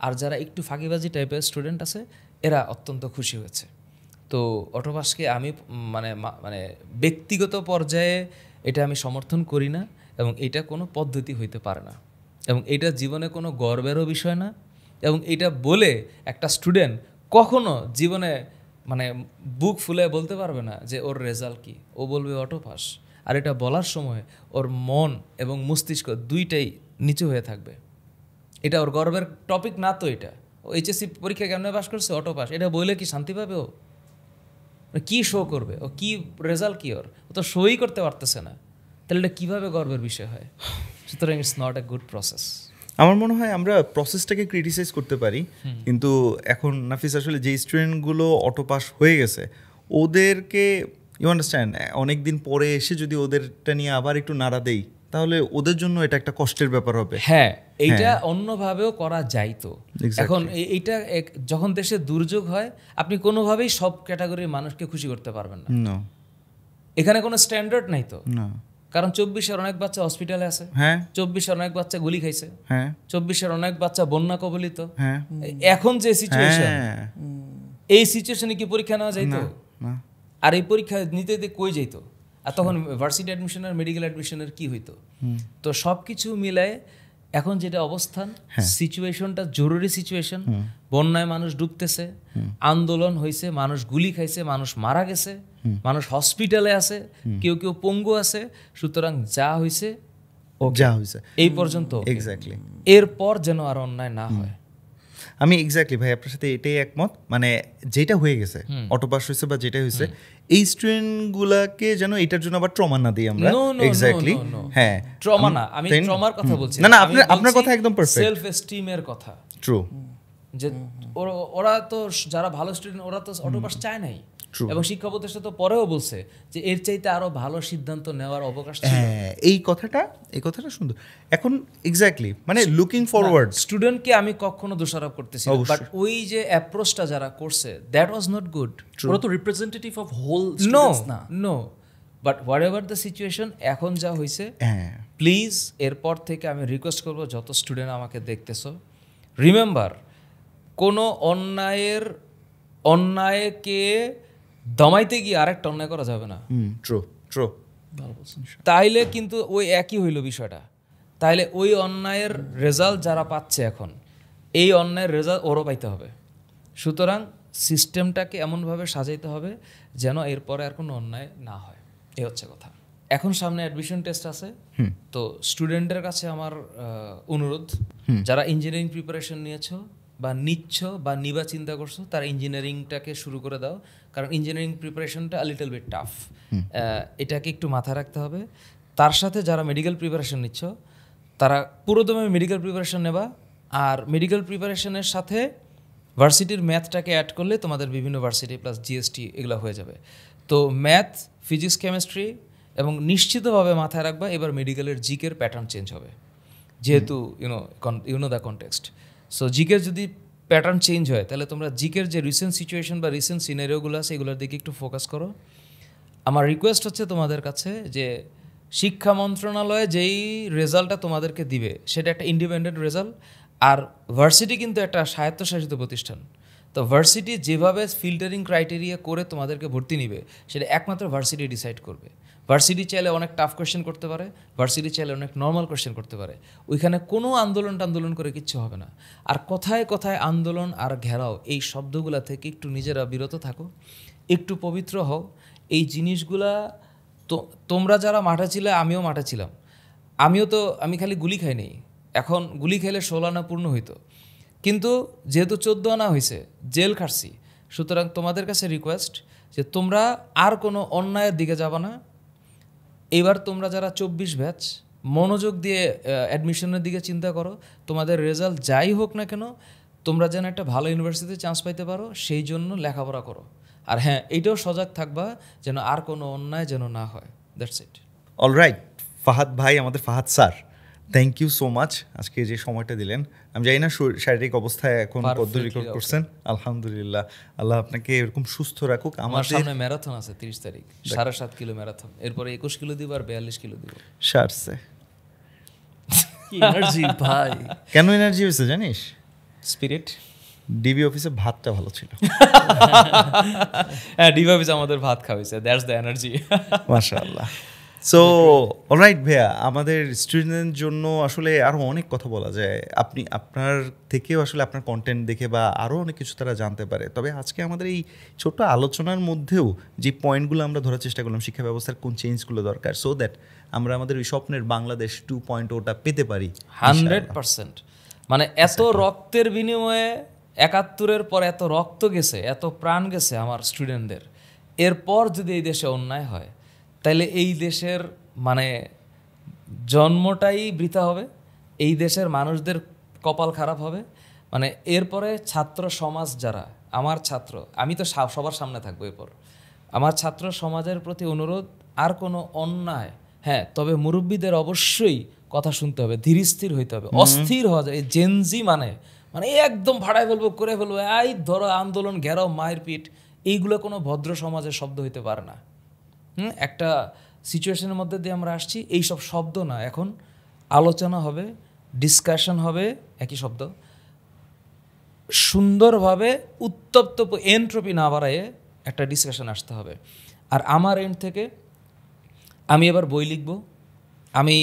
S1: আর যারা একটু ফাঁকিবাজি টাইপের স্টুডেন্ট আছে, এরা অত্যন্ত খুশি হয়েছে। তো অটোপাসকে আমি মানে ব্যক্তিগত পর্যায়ে এটা আমি সমর্থন করি না, এবং এটা কোনো পদ্ধতি হইতে পারে না, এবং এটা জীবনে কোনো গর্বেরও বিষয় না, এবং এটা বলে একটা স্টুডেন্ট কখনো জীবনে মানে বুক ফুলে বলতে পারবে না যে ওর রেজাল্ট কি, ও বলবে অটো পাস। আর এটা বলার সময় ওর মন এবং মস্তিষ্ক দুইটাই নিচু হয়ে থাকবে। এটা ওর গর্বের টপিক না তো, এটা ও এইচএসসি পরীক্ষা কেমনে পাস করছে, অটো পাস, এটা বললে কি শান্তি পাবে? ও কি শো করবে? ও কি রেজাল্ট কি ওর? ও তো শোই করতে পারতেছে না, তাহলে এটা কীভাবে গর্বের বিষয় হয়? সুতরাং it's not a good process.
S3: আমার মনে হয় আমরা প্রসেসটাকে ক্রিটিসাইজ করতে পারি, কিন্তু এখন নাফিস আসলে যে স্টুডেন্টগুলো অটো পাস হয়ে গেছে ওদেরকে ইউ আন্ডারস্ট্যান্ড অনেক দিন পরে এসে যদি ওদেরটা নিয়ে আবার একটু নাড়া দেই তাহলে ওদের জন্য এটা একটা কষ্টের ব্যাপার হবে।
S1: হ্যাঁ, এইটা অন্যভাবেও করা যাইতো। এখন এইটা যখন দেশে দুর্যোগ হয় আপনি কোনোভাবেই সব ক্যাটাগরির মানুষকে খুশি করতে পারবেন না। এখানে কোনো স্ট্যান্ডার্ড নাই তো, কারণ 24-এর অনেক বাচ্চা হসপিটালে আছে, 24-এর অনেক বাচ্চা গুলি খাইছে, 24-এর অনেক বাচ্চা বন্যা কবলিত। এখন যে সিচুয়েশন, এই সিচুয়েশনে কি পরীক্ষা নেওয়া যাইতো? আর এই পরীক্ষা নিতে নিতে কই যাইতো? আর তখন ভার্সিটি অ্যাডমিশন আর মেডিকেল অ্যাডমিশনের কি হইতো? তো সব কিছু মিলায় এখন যেটা অবস্থান, সিচুয়েশনটা জরুরি সিচুয়েশন। বন্যায় মানুষ ডুবতেছে, আন্দোলন হয়েছে, মানুষ গুলি খাইছে, মানুষ মারা গেছে, মানুষ হসপিটালে আছে, কেউ কেউ পঙ্গু আছে। সুতরাং যা হয়েছে এই পর্যন্ত,
S3: এক্স্যাক্টলি,
S1: এরপর যেন আর অন্যায় না হয়।
S3: আমি এক্স্যাক্টলি ভাই আপনার সাথে এটাই একমত। মানে যেটা হয়ে গেছে, অটো পাস হয়েছে বা যেটা হয়েছে, এই স্টুডেন্টগুলোকে যেন এটার জন্য আবার ট্রমা না দিই আমরা। এক্স্যাক্টলি, হ্যাঁ,
S1: ট্রমা না, আমি ট্রমার কথা বলছি
S3: না, আপনার কথা একদম পারফেক্ট,
S1: সেলফ এস্টিমের কথা।
S3: ট্রু,
S1: যে ওরা তো যারা ভালো স্টুডেন্ট ওরা তো অটো পাস চায় নাই, এবং শিক্ষা প্রতিষ্ঠান তো পরেও বলছে যে এর চাইতে আরো ভালো সিদ্ধান্ত নেওয়ার অবকাশ ছিল।
S3: এই কথাটা সুন্দর। এখন এক্স্যাক্টলি মানে লুকিং ফরওয়ার্ড,
S1: স্টুডেন্টকে আমি কখনো দোষারোপ করতেছি না, বাট ওই যে অ্যাপ্রোচটা যারা করছে দ্যাট ওয়াজ নট গুড।
S2: ওরা তো representative of whole
S1: no, but whatever the situation, এখন যা হয়েছে, প্লিজ এরপর থেকে আমি রিকোয়েস্ট করবো যত স্টুডেন্ট আমাকে দেখতেছো, রিমেম্বার, কোনো অন্যায়কে দমাইতে গিয়ে আরেকটা অন্যায় করা যাবে না।
S3: ট্রু।
S1: তাইলে কিন্তু ওই একই হইল বিষয়টা। তাইলে ওই অন্যায়ের রেজাল্ট যারা পাচ্ছে এখন, এই অন্যায়ের রেজাল্ট ওরও পাইতে হবে। সুতরাং সিস্টেমটাকে এমনভাবে সাজাইতে হবে যেন এরপরে আর কোনো অন্যায় না হয়। এই হচ্ছে কথা। এখন সামনে অ্যাডমিশন টেস্ট আছে, তো স্টুডেন্টের কাছে আমার অনুরোধ, যারা ইঞ্জিনিয়ারিং প্রিপারেশন নিয়েছো বা নিচ্ছ বা নিবা চিন্তা করছো, তারা ইঞ্জিনিয়ারিংটাকে শুরু করে দাও, কারণ ইঞ্জিনিয়ারিং প্রিপারেশনটা লিটল বিট টাফ, এটাকে একটু মাথায় রাখতে হবে। তার সাথে যারা মেডিকেল প্রিপারেশন নিচ্ছ তারা পুরোদমে মেডিকেল প্রিপারেশন নেবা, আর মেডিকেল প্রিপারেশনের সাথে ভার্সিটির ম্যাথটাকে অ্যাড করলে তোমাদের বিভিন্ন ভার্সিটি প্লাস জিএসটি এগুলো হয়ে যাবে। তো ম্যাথ, ফিজিক্স, কেমিস্ট্রি, এবং নিশ্চিতভাবে মাথায় রাখবা এবার মেডিকেলের জিকের প্যাটার্ন চেঞ্জ হবে, যেহেতু ইউনো দ্য কনটেক্সট। সো জিকের যদি প্যাটার্ন চেঞ্জ হয় তাহলে তোমরা জিকের যে রিসেন্ট সিচুয়েশন বা রিসেন্ট সিনারিওগুলো আছে এগুলোর দিকে একটু ফোকাস করো। আমার রিকোয়েস্ট হচ্ছে তোমাদের কাছে যে শিক্ষা মন্ত্রণালয়ে যেই রেজাল্টটা তোমাদেরকে দিবে সেটা একটা ইন্ডিপেন্ডেন্ট রেজাল্ট, আর ভার্সিটি কিন্তু একটা স্বায়ত্তশাসিত প্রতিষ্ঠান। তো ভার্সিটি যেভাবে ফিল্টারিং ক্রাইটেরিয়া করে তোমাদেরকে ভর্তি নিবে সেটা একমাত্র ভার্সিটি ডিসাইড করবে। ভার্সিটি চাইলে অনেক টাফ কোয়েশ্চেন করতে পারে, ভার্সিটি চাইলে অনেক নর্মাল কোয়েশ্চেন করতে পারে, ওইখানে কোনো আন্দোলন করে কিচ্ছু হবে না। আর কথায় কথায় আন্দোলন আর ঘেরাও এই শব্দগুলা থেকে একটু নিজেরা বিরত থাকো, একটু পবিত্র হও। এই জিনিসগুলা তো তোমরা যারা মাঠে ছিলে, আমিও মাঠে ছিলাম, আমি খালি গুলি খাইনি, এখন গুলি খেলে 16 আনা পূর্ণ হইতো, কিন্তু যেহেতু 14 আনা হয়েছে, জেল খাটছি। সুতরাং তোমাদের কাছে রিকোয়েস্ট যে তোমরা আর কোনো অন্যায়ের দিকে যাবা না। এবার তোমরা যারা 24 ব্যাচ মনোযোগ দিয়ে অ্যাডমিশনের দিকে চিন্তা করো, তোমাদের রেজাল্ট যাই হোক না কেন তোমরা যেন একটা ভালো ইউনিভার্সিটিতে চান্স পাইতে পারো, সেই জন্য লেখাপড়া করো। আর হ্যাঁ, এইটাও সজাগ থাকবা যেন আর কোনো অন্যায় যেন না হয়। That's it.
S3: অলরাইট, ফাহাদ ভাই, আমাদের Fahad sir, thank you so much আজকে যে সময়টা দিলেন। আমি জানি না শারীরিক অবস্থায় এখন কত রিকভার করছেন। আলহামদুলিল্লাহ, আল্লাহ আপনাকে এরকম সুস্থ রাখুক।
S1: আমার সামনে ম্যারাথন আছে 30 তারিখ, 7.5 কিলো ম্যারাথন, এরপরে 21 কিলো দিব আর 42 কিলো দিব।
S3: সারছে
S2: এনার্জি ভাই।
S3: কেন এনার্জি হয়েছে জানিস?
S1: স্পিরিট।
S3: ডিবি অফিসে ভাতটা ভালো ছিল।
S1: হ্যাঁ, ডিবি অফিসে আমাদের ভাত খাওয়াইছে, দ্যাটস দ্য এনার্জি।
S3: মাশাআল্লাহ। সো অলরাইট ভাইয়া, আমাদের স্টুডেন্টদের জন্য আসলে আরও অনেক কথা বলা যায়। আপনি আপনার থেকেও আসলে আপনার কন্টেন্ট দেখে বা আরও অনেক কিছু তারা জানতে পারে। তবে আজকে আমাদের এই ছোট্ট আলোচনার মধ্যেও যে পয়েন্টগুলো আমরা ধরার চেষ্টা করলাম, শিক্ষা ব্যবস্থার কোন চেঞ্জগুলো দরকার, সো দ্যাট আমরা আমাদের ওই স্বপ্নের বাংলাদেশ 2.0টা পেতে পারি
S1: 100%। মানে এত রক্তের বিনিময়ে 71-এর পর এত রক্ত গেছে, এত প্রাণ গেছে আমার স্টুডেন্টদের, এরপর যদি এই দেশে অন্যায় হয় তাহলে এই দেশের মানে জন্মটাই বৃথা হবে, এই দেশের মানুষদের কপাল খারাপ হবে। মানে এরপরে ছাত্র সমাজ যারা, আমার ছাত্র, আমি তো সবার সামনে থাকবো এরপর, আমার ছাত্র সমাজের প্রতি অনুরোধ, আর কোনো অন্যায়, হ্যাঁ তবে মুরব্বীদের অবশ্যই কথা শুনতে হবে, ধীরস্থির হইতে হবে, অস্থির হওয়া যায়। জেনজি মানে একদম ভাড়ায় ফেলবো, করে ফেলবো, এই ধরো আন্দোলন, ঘেরাও, মায়ের পিঠ, এইগুলো কোনো ভদ্র সমাজের শব্দ হইতে পারে না। একটা সিচুয়েশনের মধ্যে দিয়ে আমরা আসছি, এই সব শব্দ না, এখন আলোচনা হবে, ডিসকাশন হবে, একই শব্দ, সুন্দরভাবে উত্তপ্ত এন্ট্রপি না বাড়াইয়ে একটা ডিসকাশন আসতে হবে। আর আমার এন্ড থেকে আমি এবার বই লিখব, আমি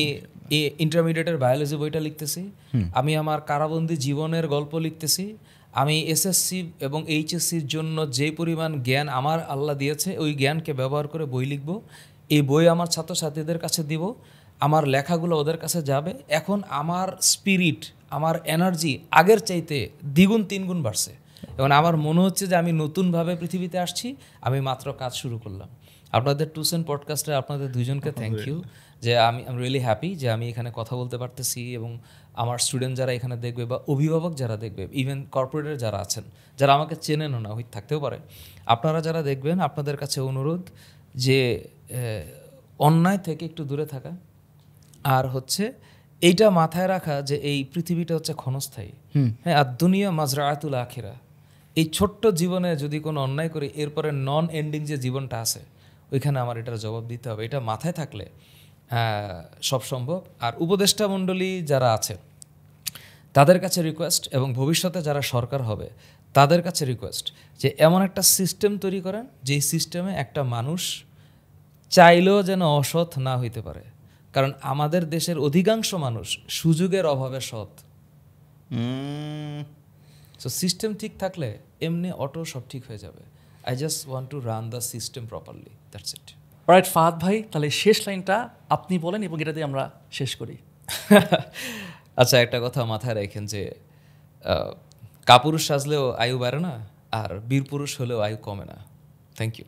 S1: ইন্টারমিডিয়েটের বায়োলজি বইটা লিখতেছি, আমি আমার কারাবন্দি জীবনের গল্প লিখতেছি, আমি এসএসসি এবং এইচএসসির জন্য যে পরিমাণ জ্ঞান আমার আল্লাহ দিয়েছে ওই জ্ঞানকে ব্যবহার করে বই লিখব। এই বই আমার ছাত্রছাত্রীদের কাছে দিব, আমার লেখাগুলো ওদের কাছে যাবে। এখন আমার স্পিরিট, আমার এনার্জি আগের চাইতে দ্বিগুণ তিনগুণ বাড়ছে এবং আমার মনে হচ্ছে যে আমি নতুনভাবে পৃথিবীতে আসছি, আমি মাত্র কাজ শুরু করলাম। আপনাদের টুসেন পডকাস্টে আপনাদের দুজনকে থ্যাংক ইউ, যে আমি রিয়েলি হ্যাপি যে আমি এখানে কথা বলতে পারতেছি, এবং আমার স্টুডেন্ট যারা এখানে দেখবে বা অভিভাবক যারা দেখবে, ইভেন কর্পোরেটের যারা আছেন, যারা আমাকে চেনেনও না, থাকতেও পারে, আপনারা যারা দেখবেন, আপনাদের কাছে অনুরোধ যে অন্যায় থেকে একটু দূরে থাকা, আর হচ্ছে এইটা মাথায় রাখা যে এই পৃথিবীটা হচ্ছে ক্ষণস্থায়ী। হ্যাঁ, আর দুনিয়া মাজরাআতুল আখিরা, এই ছোট্ট জীবনে যদি কোনো অন্যায় করি, এরপরে নন এন্ডিং যে জীবনটা আছে ওইখানে আমার এটার জবাব দিতে হবে। এটা মাথায় থাকলে সব সম্ভব। আর উপদেষ্টা মণ্ডলী যারা আছে তাদের কাছে রিকোয়েস্ট, এবং ভবিষ্যতে যারা সরকার হবে তাদের কাছে রিকোয়েস্ট, যে এমন একটা সিস্টেম তৈরি করেন যেই সিস্টেমে একটা মানুষ চাইলেও যেন অসৎ না হইতে পারে। কারণ আমাদের দেশের অধিকাংশ মানুষ সুযোগের অভাবে সৎ। সো সিস্টেম ঠিক থাকলে এমনি অটো সব ঠিক হয়ে যাবে। I just want to run the system properly, that's it.
S2: Right Fahad ভাই, তাহলে শেষ লাইনটা আপনি বলেন এবং এটা দিয়ে আমরা শেষ করি।
S1: আচ্ছা, একটা কথা মাথায় রাখেন যে কাপুরুষ সাজলেও আয়ু বাড়ে না, আর বীর পুরুষ হলেও আয়ু কমে না। Thank you.